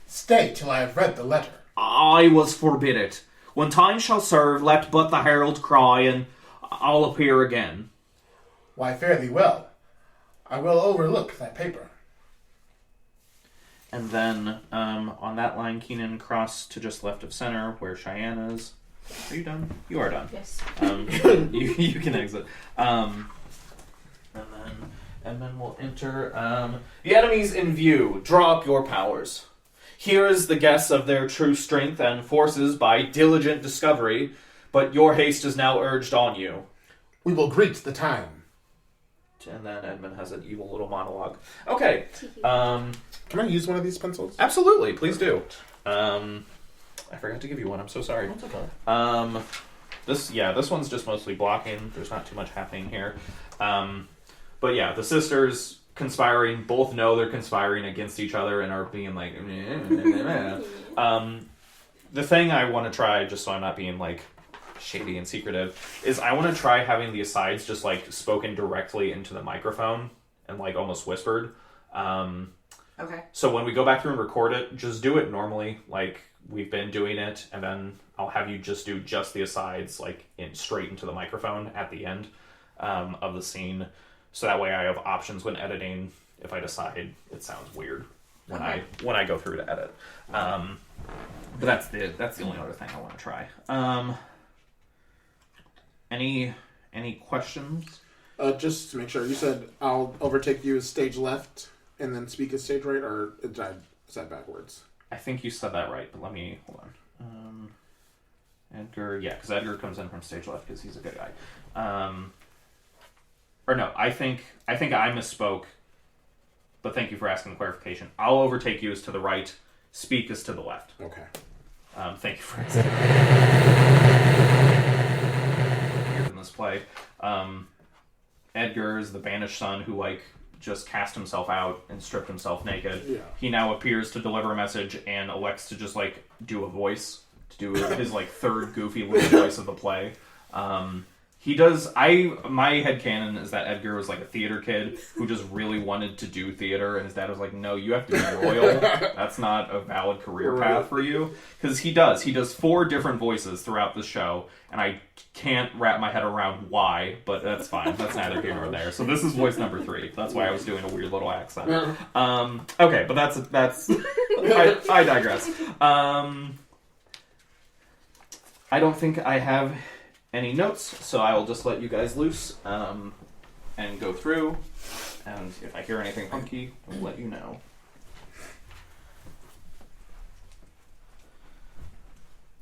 Stay till I have read the letter. I was forbid it. When time shall serve, let but the herald cry, and I'll appear again. Why, fare thee well. I will overlook that paper. And then, on that line, Keenen cross to just left of center, where Shyan is. Are you done? You are done. Yes. You can exit. And then we'll enter. The enemies in view. Draw up your powers. Here is the guess of their true strength and forces by diligent discovery, but your haste is now urged on you. We will greet the time. And then Edmund has an evil little monologue. Okay. Can I use one of these pencils? Absolutely, please do. I forgot to give you one. I'm so sorry. That's okay. This one's just mostly blocking. There's not too much happening here. But yeah, the sisters conspiring both know they're conspiring against each other and are being like, the thing I want to try, just so I'm not being like shady and secretive, is I want to try having the asides just like spoken directly into the microphone and like almost whispered. Okay. So when we go back through and record it, just do it normally, like we've been doing it, and then I'll have you just do just the asides, like straight into the microphone at the end of the scene, so that way I have options when editing if I decide it sounds weird when I go through to edit. But that's the only other thing I want to try. Any questions? Just to make sure, you said I'll overtake you as stage left and then speak as stage right, or is that backwards? I think you said that right, but let me hold on. Edgar, yeah, because Edgar comes in from stage left because he's a good guy. Or no, I think I misspoke. But thank you for asking the clarification. I'll overtake you as to the right, speak as to the left. Okay. Thank you for asking. Here in this play, Edgar is the banished son who just cast himself out and stripped himself naked. Yeah. He now appears to deliver a message and elects to just do a voice, to do his third goofy little voice of the play. He does. My headcanon is that Edgar was a theater kid who just really wanted to do theater, and his dad was like, "No, you have to be royal. That's not a valid career path for you." Because he does 4 different voices throughout the show, and I can't wrap my head around why, but that's fine. That's neither here nor there. So this is voice number 3. That's why I was doing a weird little accent. Okay, but that's I digress. I don't think I have any notes, so I will just let you guys loose and go through, and if I hear anything funky, I'll let you know.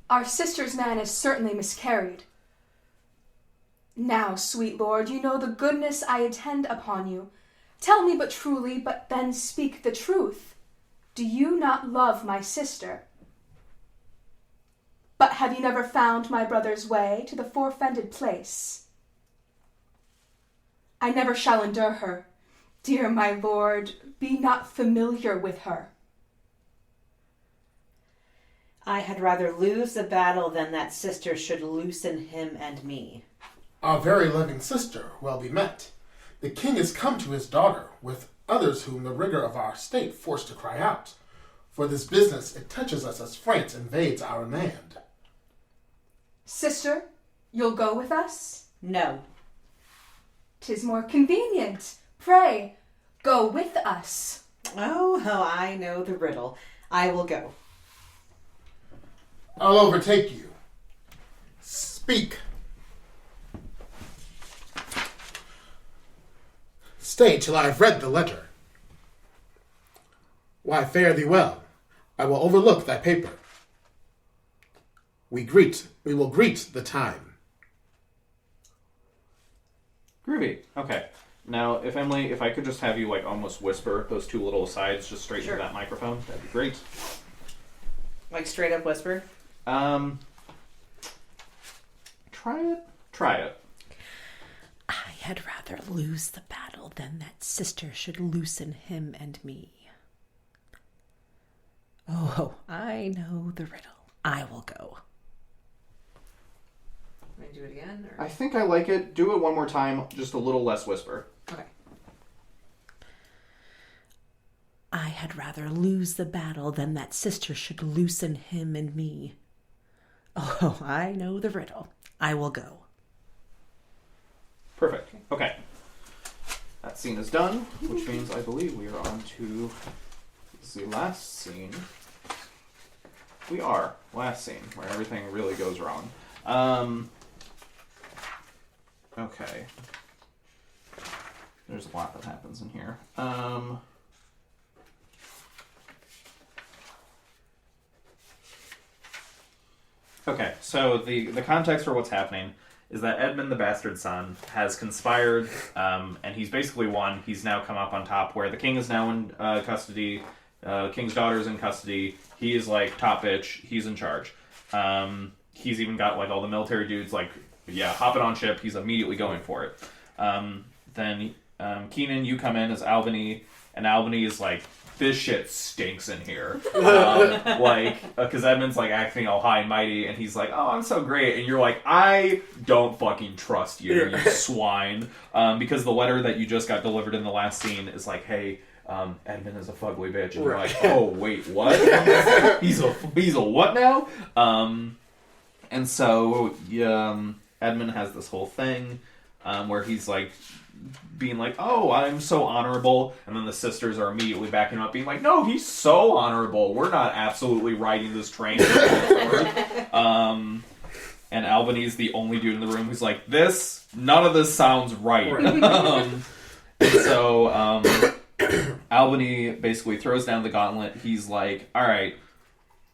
Our sister's man is certainly miscarried. Now, sweet lord, you know the goodness I attend upon you. Tell me but truly, but then speak the truth. Do you not love my sister? But have you never found my brother's way to the forfended place? I never shall endure her. Dear my lord, be not familiar with her. I had rather lose the battle than that sister should loosen him and me. Our very loving sister, well be met. The king is come to his daughter with others whom the rigor of our state forced to cry out. For this business, it touches us as France invades our land. Sister, you'll go with us? No. 'Tis more convenient. Pray, go with us. Oh, how I know the riddle. I will go. I'll overtake you. Speak. Stay till I have read the letter. Why, fare thee well. I will overlook thy paper. We will greet the time. Groovy. Okay. Now, if Emmalee, if I could just have you like almost whisper those two little asides just straight into that microphone, that'd be great. Like straight up whisper? Try it. I had rather lose the battle than that sister should loosen him and me. Oh, I know the riddle. I will go. Want to do it again? Or? I think I like it. Do it one more time, just a little less whisper. Okay. I had rather lose the battle than that sister should loosen him and me. Oh, I know the riddle. I will go. Perfect. Okay. That scene is done, which means I believe we are on to the last scene. We are. Last scene, where everything really goes wrong. Okay. There's a lot that happens in here. Okay, so the context for what's happening is that Edmund, the bastard son, has conspired, and he's basically won. He's now come up on top, where the king is now in custody, the king's daughter is in custody. He is like top bitch. He's in charge. He's even got like all the military dudes like, yeah, hopping on ship. He's immediately going for it. Then Keenen, you come in as Albany, and Albany is like, this shit stinks in here. Because Edmund's like acting all high and mighty, and he's like, oh, I'm so great. And you're like, I don't fucking trust you, you swine. Because the letter that you just got delivered in the last scene is like, hey, Edmund is a fugly bitch. And you're like, oh, wait, what? He's a what now? And so Edmund has this whole thing where he's like, being like, oh, I'm so honorable, and then the sisters are immediately backing him up, being like, no, he's so honorable. We're not absolutely riding this train. And Albany's the only dude in the room who's like, none of this sounds right. So Albany basically throws down the gauntlet. He's like, all right,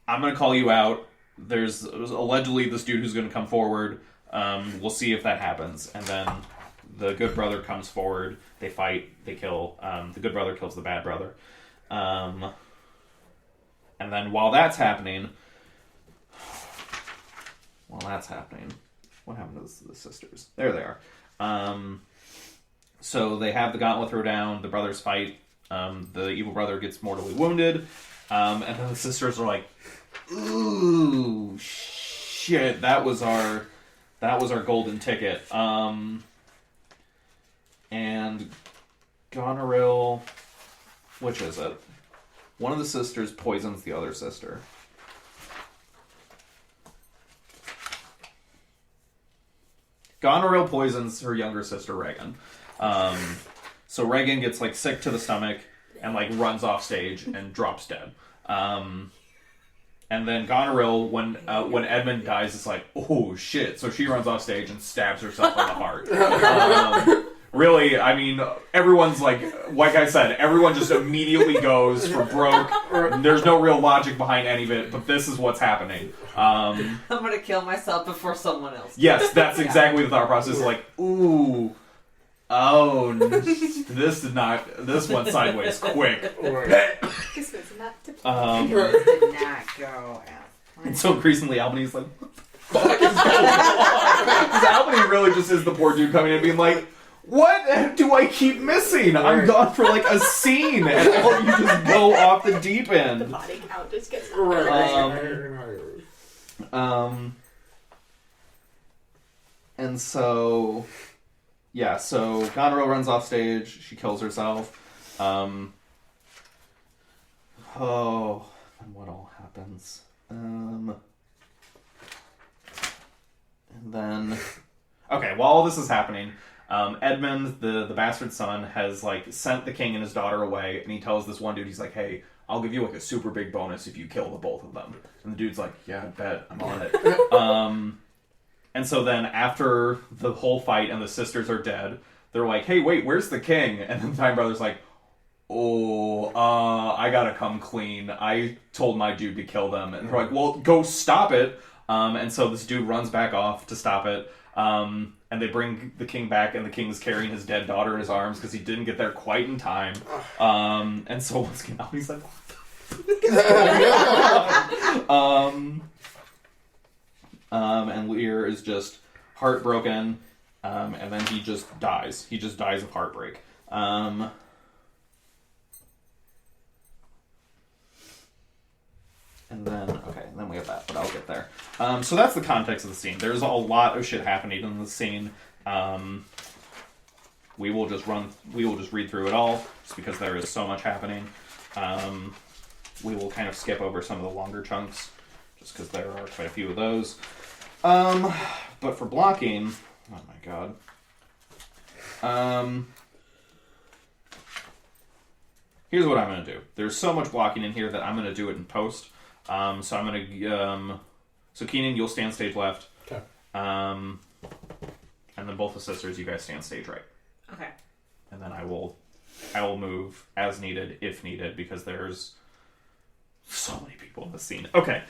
I'm going to call you out. There's allegedly this dude who's going to come forward. We'll see if that happens. And then the good brother comes forward. They fight. They kill. The good brother kills the bad brother. And then while that's happening, what happened to the sisters? There they are. So they have the gauntlet throw down. The brothers fight. The evil brother gets mortally wounded. And then the sisters are like, ooh, shit, that was our golden ticket. And Goneril, which is it? One of the sisters poisons the other sister. Goneril poisons her younger sister, Regan. So Regan gets like sick to the stomach and like runs off stage and drops dead. And then Goneril, when Edmund dies, is like, oh shit. So she runs off stage and stabs herself in the heart. Really, I mean, everyone's like I said, everyone just immediately goes for broke. There's no real logic behind any of it, but this is what's happening. I'm gonna kill myself before someone else. Yes, that's exactly the thought process. Like, ooh, oh, this went sideways quick. This was not to This did not go out. And so increasingly, Albany's like, what the fuck is going on? Because Albany really just is the poor dude coming in and being like, what do I keep missing? I'm gone for like a scene, and all you just go off the deep end. the body count just gets And so, yeah, so Goneril runs off stage. She kills herself. Oh, and what all happens? And then, okay, while all this is happening, Edmund, the bastard son, has like sent the king and his daughter away, and he tells this one dude, he's like, "Hey, I'll give you like a super big bonus if you kill the both of them." And the dude's like, "Yeah, I bet, I'm on it." And so then after the whole fight and the sisters are dead, they're like, "Hey, wait, where's the king?" And then the Time Brother's like, "Oh, I gotta come clean. I told my dude to kill them." And they're like, "Well, go stop it." And so this dude runs back off to stop it. And they bring the king back, and the king's carrying his dead daughter in his arms because he didn't get there quite in time. And so once again, he's like, "What the fuck?" And Lear is just heartbroken, and then he just dies. He just dies of heartbreak. And then we have that, but I'll get there. So that's the context of the scene. There's a lot of shit happening in the scene. We will just read through it all, just because there is so much happening. We will kind of skip over some of the longer chunks, just because there are quite a few of those. But for blocking, oh my god. Here's what I'm going to do. There's so much blocking in here that I'm going to do it in post. So I'm going to... so Keenen, you'll stand stage left. Okay. And then both the sisters, you guys stand stage right. Okay. And then I will move as needed, if needed, because there's so many people in the scene. Okay.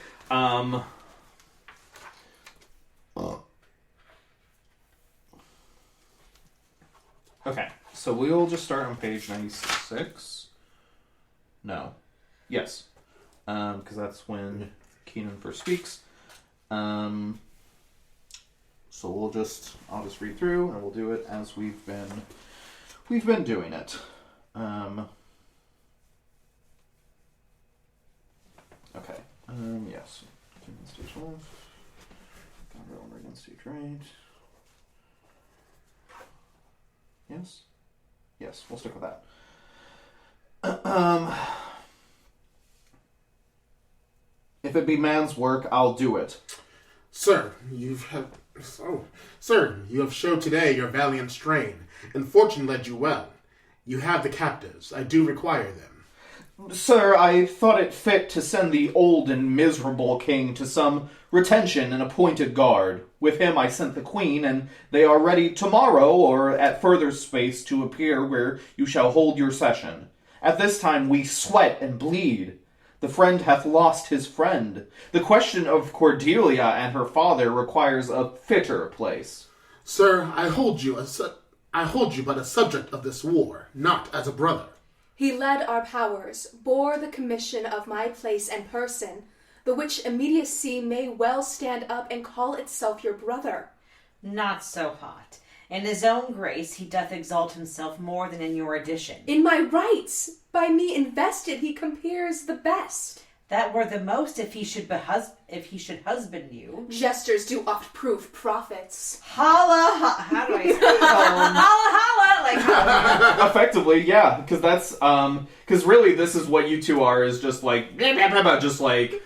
Okay, so we'll just start on page 96. No. Yes. Because that's when Keenen first speaks. So I'll just read through, and we'll do it as we've been doing it. Okay. Yes. Keenen stage left. Gabriel Regan stage right. Yes? Yes, we'll stick with that. If it be man's work, I'll do it. Sir, you have showed today your valiant strain, and fortune led you well. You have the captives. I do require them. Sir, I thought it fit to send the old and miserable king to some retention and appointed guard. With him I sent the queen, and they are ready tomorrow or at further space to appear where you shall hold your session. At this time we sweat and bleed. The friend hath lost his friend. The question of Cordelia and her father requires a fitter place. Sir, I hold you but a subject of this war, not as a brother. He led our powers, bore the commission of my place and person, the which immediacy may well stand up and call itself your brother. Not so hot. In his own grace he doth exalt himself more than in your addition. In my rights, by me invested, he compares the best. That were the most if he should husband you. Jesters do oft prove prophets. Holla, how do I say holla, like holla. Effectively, yeah, because that's because really this is what you two are, is just like just like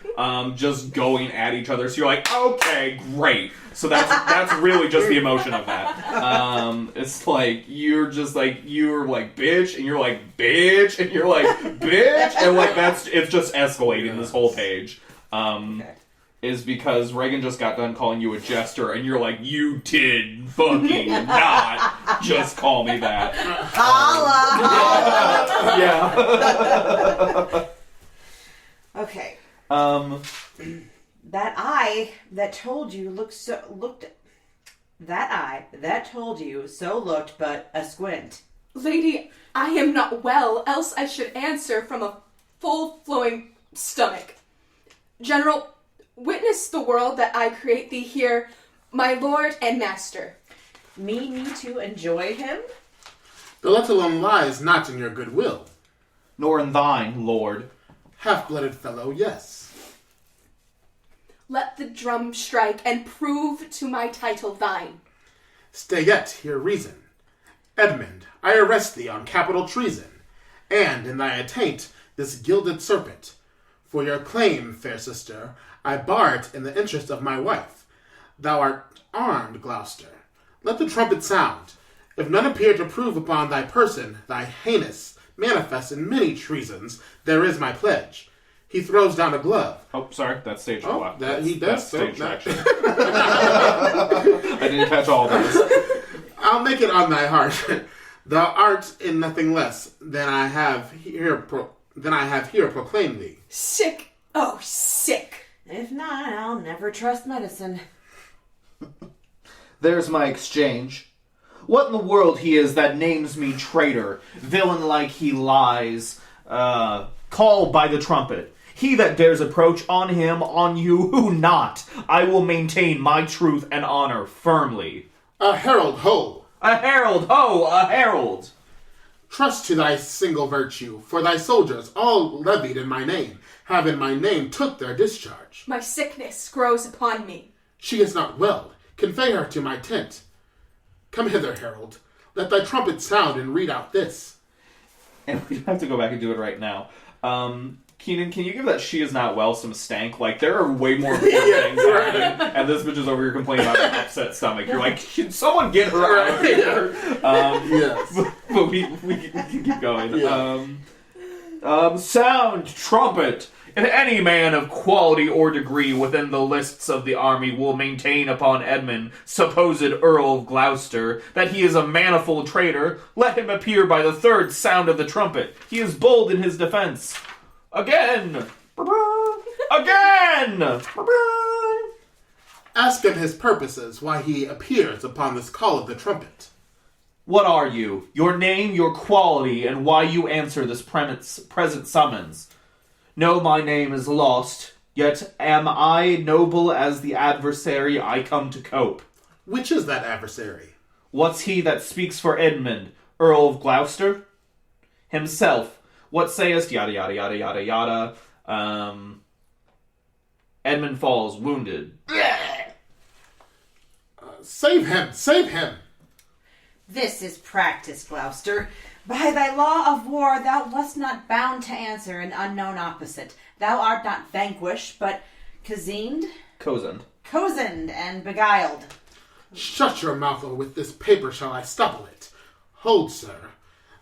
just going at each other. So you're like, okay, great. So that's really just the emotion of that. It's like you're like bitch, and you're like bitch, and you're like bitch, and like it's just escalating this whole page. Is because Reagan just got done calling you a jester, and you're like, you did fucking not just call me that. Holla! Yeah. Okay. That eye that told you looked but a squint. Lady, I am not well, else I should answer from a full-flowing stomach. General, witness the world that I create thee here, my lord and master. Mean you to enjoy him? The let alone lies not in your goodwill. Nor in thine, lord. Half-blooded fellow, yes. Let the drum strike and prove to my title thine. Stay yet, hear reason. Edmund, I arrest thee on capital treason, and in thy attaint this gilded serpent. For your claim, fair sister, I bar it in the interest of my wife. Thou art armed, Gloucester. Let the trumpet sound. If none appear to prove upon thy person thy heinous, manifest in many treasons, there is my pledge. He throws down a glove. Oh, sorry, that's stage Oh, left. that he That's does. stage So that- action. I didn't catch all those. I'll make it on thy heart. Thou art in nothing less than I have here proclaimed thee. Sick. Oh, sick. If not, I'll never trust medicine. There's my exchange. What in the world he is that names me traitor, villain like he lies, call by the trumpet. He that dares approach on him, on you, who not? I will maintain my truth and honor firmly. A herald, ho! A herald, ho! A herald! Trust to thy single virtue, for thy soldiers, all levied in my name, have in my name took their discharge. My sickness grows upon me. She is not well. Convey her to my tent. Come hither, herald. Let thy trumpet sound and read out this. And we have to go back and do it right now. Keenen, can you give that she is not well some stank? Like, there are way more important things happening, and this bitch is over here complaining about an upset stomach. You're like, can someone get her out of here? Yes. But we can keep going. Yeah. Sound, trumpet! If any man of quality or degree within the lists of the army will maintain upon Edmund, supposed Earl of Gloucester, that he is a manifold traitor, let him appear by the third sound of the trumpet. He is bold in his defense. Again! Again! Ask him his purposes, why he appears upon this call of the trumpet. What are you? Your name, your quality, and why you answer this present summons. No, my name is lost, yet am I noble as the adversary I come to cope. Which is that adversary? What's he that speaks for Edmund, Earl of Gloucester? Himself. What sayest, yada yada yada yada yada. Edmund falls, wounded. Save him! Save him! This is practice, Gloucester. By thy law of war, thou wast not bound to answer an unknown opposite. Thou art not vanquished, but cozened, cozened and beguiled. Shut your mouth, or with this paper shall I stopple it. Hold, sir.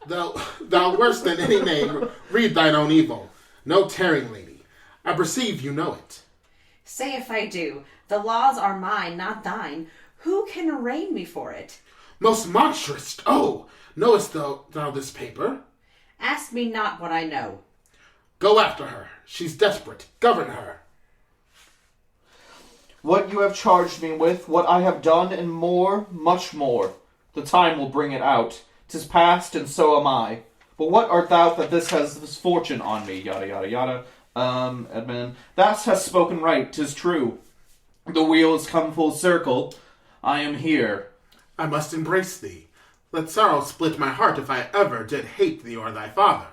Thou worse than any name, read thine own evil. No tearing, lady. I perceive you know it. Say if I do. The laws are mine, not thine. Who can arraign me for it? Most monstrous! Oh! Knowest thou this paper? Ask me not what I know. Go after her. She's desperate. Govern her. What you have charged me with, what I have done, and more, much more. The time will bring it out. 'Tis past, and so am I. But what art thou that this has misfortune on me? Yada yada yada. Edmund, thou hast spoken right. 'Tis true. The wheel has come full circle. I am here. I must embrace thee. Let sorrow split my heart if I ever did hate thee or thy father.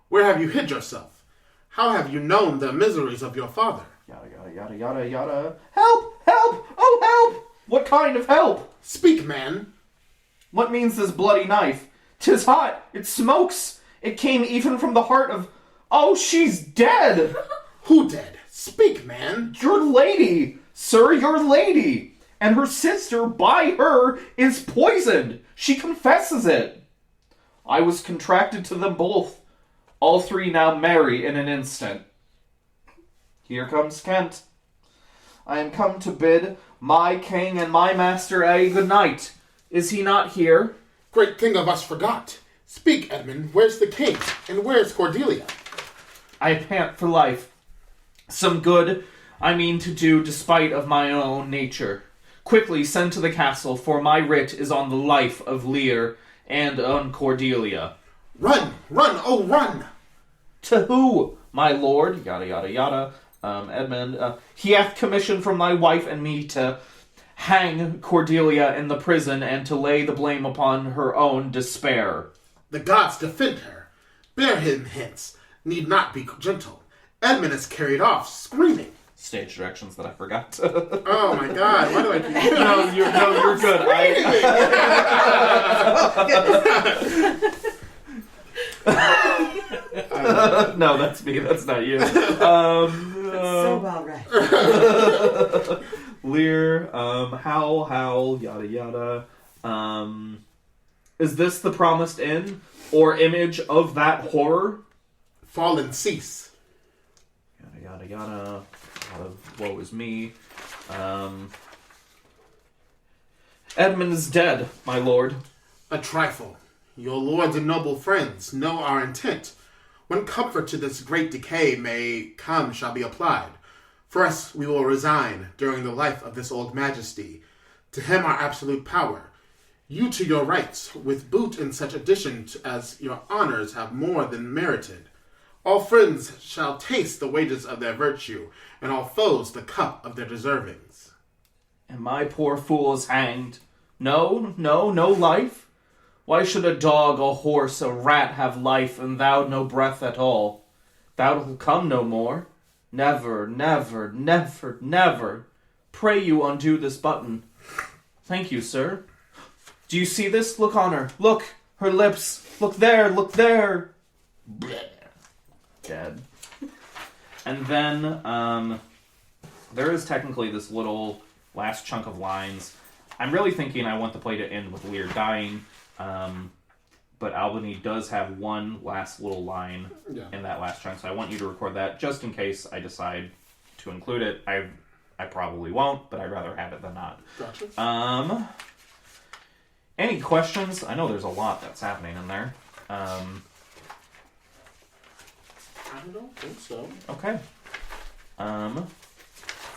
Where have you hid yourself? How have you known the miseries of your father? Yada yada yada yada yada. Help! Help! Oh help! What kind of help? Speak, man. What means this bloody knife? 'Tis hot! It smokes! It came even from the heart of... Oh, she's dead! Who dead? Speak, man. Your lady! Sir, your lady! And her sister, by her, is poisoned! She confesses it! I was contracted to them both. All three now marry in an instant. Here comes Kent. I am come to bid my king and my master a good night. Is he not here? Great thing of us forgot. Speak, Edmund. Where's the king? And where's Cordelia? I pant for life. Some good I mean to do despite of my own nature. Quickly send to the castle, for my writ is on the life of Lear and on Cordelia. Run! Run! Oh, run! To who, my lord? Yada yada yada. Edmund, he hath commission from thy wife and me to hang Cordelia in the prison and to lay the blame upon her own despair. The gods defend her. Bear him hence. Need not be gentle. Edmund is carried off, screaming. Stage directions that I forgot. Oh my god, why do I keep... No, you're good. No, that's me. That's not you. So well read. Lear, howl, yada yada. Is this the promised inn or image of that horror? Fall and cease. Yada yada yada. Woe is me. Edmund is dead, my lord. A trifle. Your lords and noble friends know our intent. When comfort to this great decay may come shall be applied. For us we will resign during the life of this old majesty. To him our absolute power. You to your rights, with boot in such addition as your honors have more than merited. All friends shall taste the wages of their virtue, and all foes the cup of their deservings. And my poor fool is hanged. No life? Why should a dog, a horse, a rat have life, and thou no breath at all? Thou'll come no more. Never, never, never, never. Pray you undo this button. Thank you, sir. Do you see this? Look on her. Look! Her lips! Look there! Look there! Blech. Dead. And then, there is technically this little last chunk of lines. I'm really thinking I want the play to end with Lear dying, but Albany does have one last little line in that last chunk, so I want you to record that just in case I decide to include it. I probably won't, but I'd rather have it than not. Gotcha. Any questions? I know there's a lot that's happening in there. I don't think so. Okay.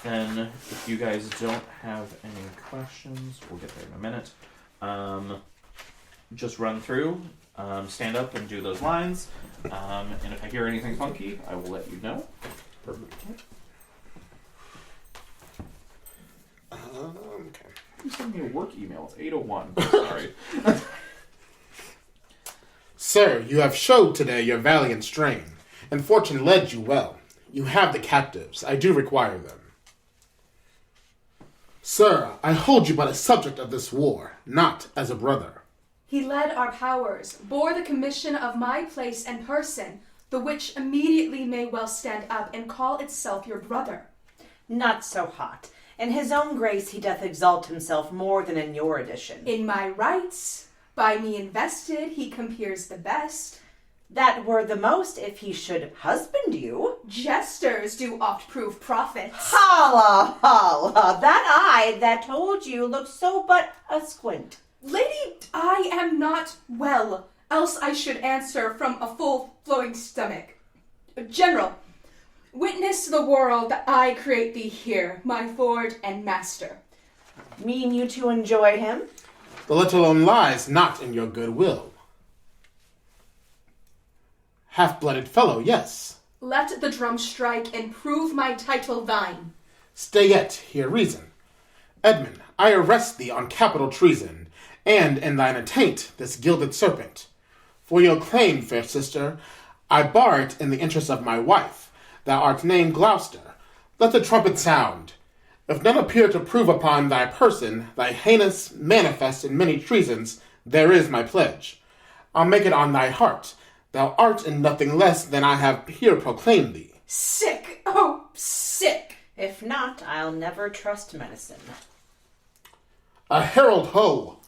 Then, if you guys don't have any questions, we'll get there in a minute. Just run through, stand up and do those lines. And if I hear anything funky, I will let you know. Perfect. Okay. You sent me a work email. It's 8:01. Sorry. Sir, you have showed today your valiant strain, and fortune led you well. You have the captives. I do require them. Sir, I hold you but a subject of this war, not as a brother. He led our powers, bore the commission of my place and person, the which immediately may well stand up and call itself your brother. Not so hot. In his own grace he doth exalt himself more than in your edition. In my rights, by me invested, he compeers the best. That were the most if he should husband you. Jesters do oft prove prophets. Holla, holla, that eye that told you looked so but a squint. Lady, I am not well, else I should answer from a full flowing stomach. General, witness the world that I create thee here, my lord and master. Mean you to enjoy him? The little one lies not in your good will. Half-blooded fellow, yes. Let the drum strike and prove my title thine. Stay yet, hear reason. Edmund, I arrest thee on capital treason, and in thine attaint this gilded serpent. For your claim, fair sister, I bar it in the interest of my wife. Thou art named Gloucester. Let the trumpet sound. If none appear to prove upon thy person thy heinous manifest in many treasons, there is my pledge. I'll make it on thy heart. Thou art in nothing less than I have here proclaimed thee. Sick, oh, sick. If not, I'll never trust medicine. A herald ho!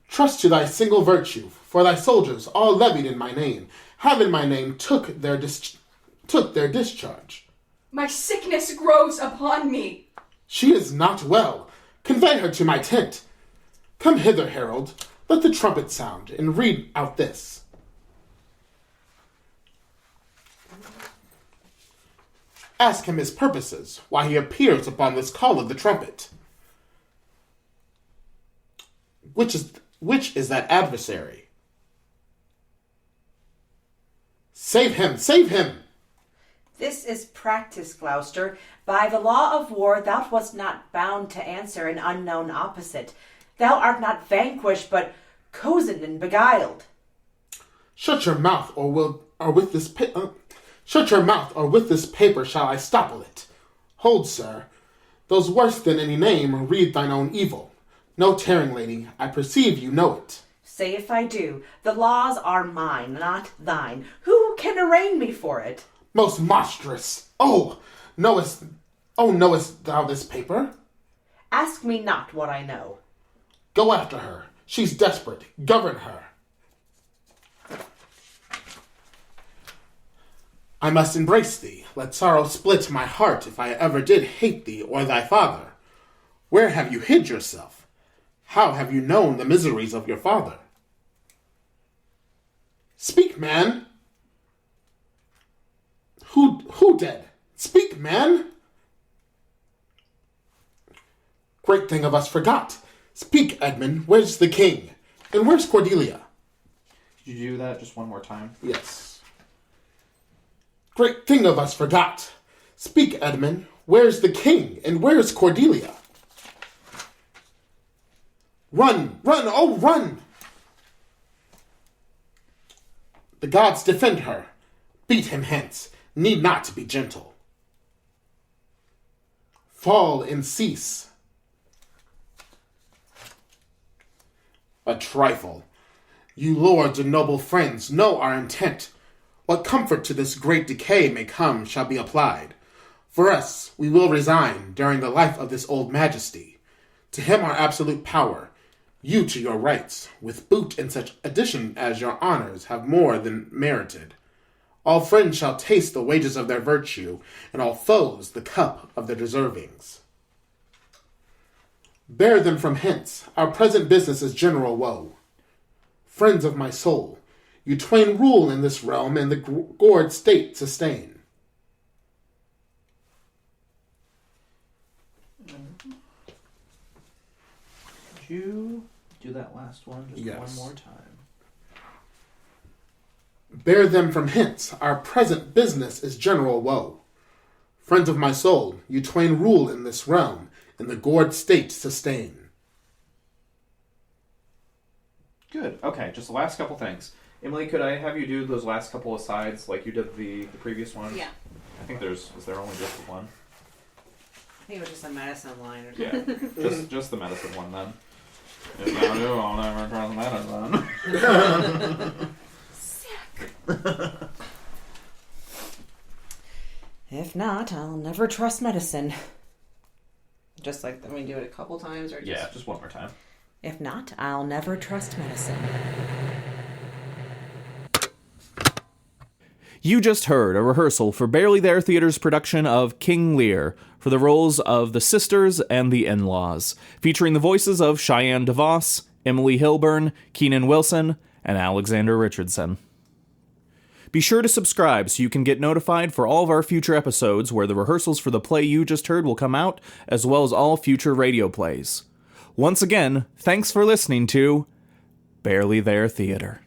Trust to thy single virtue, for thy soldiers, all levied in my name, have in my name took their discharge. My sickness grows upon me. She is not well. Convey her to my tent. Come hither, herald. Let the trumpet sound, and read out this. Ask him his purposes, why he appears upon this call of the trumpet. Which is that adversary? Save him! Save him! This is practice, Gloucester. By the law of war thou wast not bound to answer an unknown opposite. Thou art not vanquished, but cozened and beguiled. Shut your mouth, or with this paper shall I stopple it. Hold, sir. Those worse than any name read thine own evil. No tearing, lady. I perceive you know it. Say if I do. The laws are mine, not thine. Who can arraign me for it. Most monstrous. Knowest thou this paper? Ask me not what I know. Go after her. She's desperate. Govern her. I must embrace thee. Let sorrow split my heart if I ever did hate thee or thy father. Where have you hid yourself? How have you known the miseries of your father? Speak, man. Who dead? Speak, man. Great thing of us forgot. Speak, Edmund. Where's the king? And where's Cordelia? Could you do that just one more time? Yes. Great thing of us forgot. Speak, Edmund. Where's the king? And where's Cordelia? Run, run, oh, run! The gods defend her. Beat him hence. Need not be gentle. Fall and cease. A trifle. You lords and noble friends know our intent. What comfort to this great decay may come shall be applied. For us, we will resign during the life of this old majesty. To him our absolute power, you to your rights, with boot and such addition as your honors have more than merited. All friends shall taste the wages of their virtue, and all foes the cup of their deservings. Bear them from hence, our present business is general woe. Friends of my soul, you twain rule in this realm, and the gourd state sustain. Could you do that last one just Yes. one more time? Bear them from hence, our present business is general woe. Friends of my soul, you twain rule in this realm, and the gourd state sustain. Good. Okay, just the last couple things. Emmalee, could I have you do those last couple of sides like you did the previous one? Yeah. I think is there only just the one? I think it was just a medicine line or Yeah, something. just the medicine one then. If I do, I'll never trust medicine. If not, I'll never trust medicine. Just like, let me do it a couple times or just... Yeah, just one more time. If not, I'll never trust medicine. You just heard a rehearsal for Barely There Theater's production of King Lear for the roles of the sisters and the in-laws, featuring the voices of Shyan Devoss, Emmalee Hilburn, Keenen Wilson, and Alexander Richardson. Be sure to subscribe so you can get notified for all of our future episodes where the rehearsals for the play you just heard will come out, as well as all future radio plays. Once again, thanks for listening to Barely There Theater.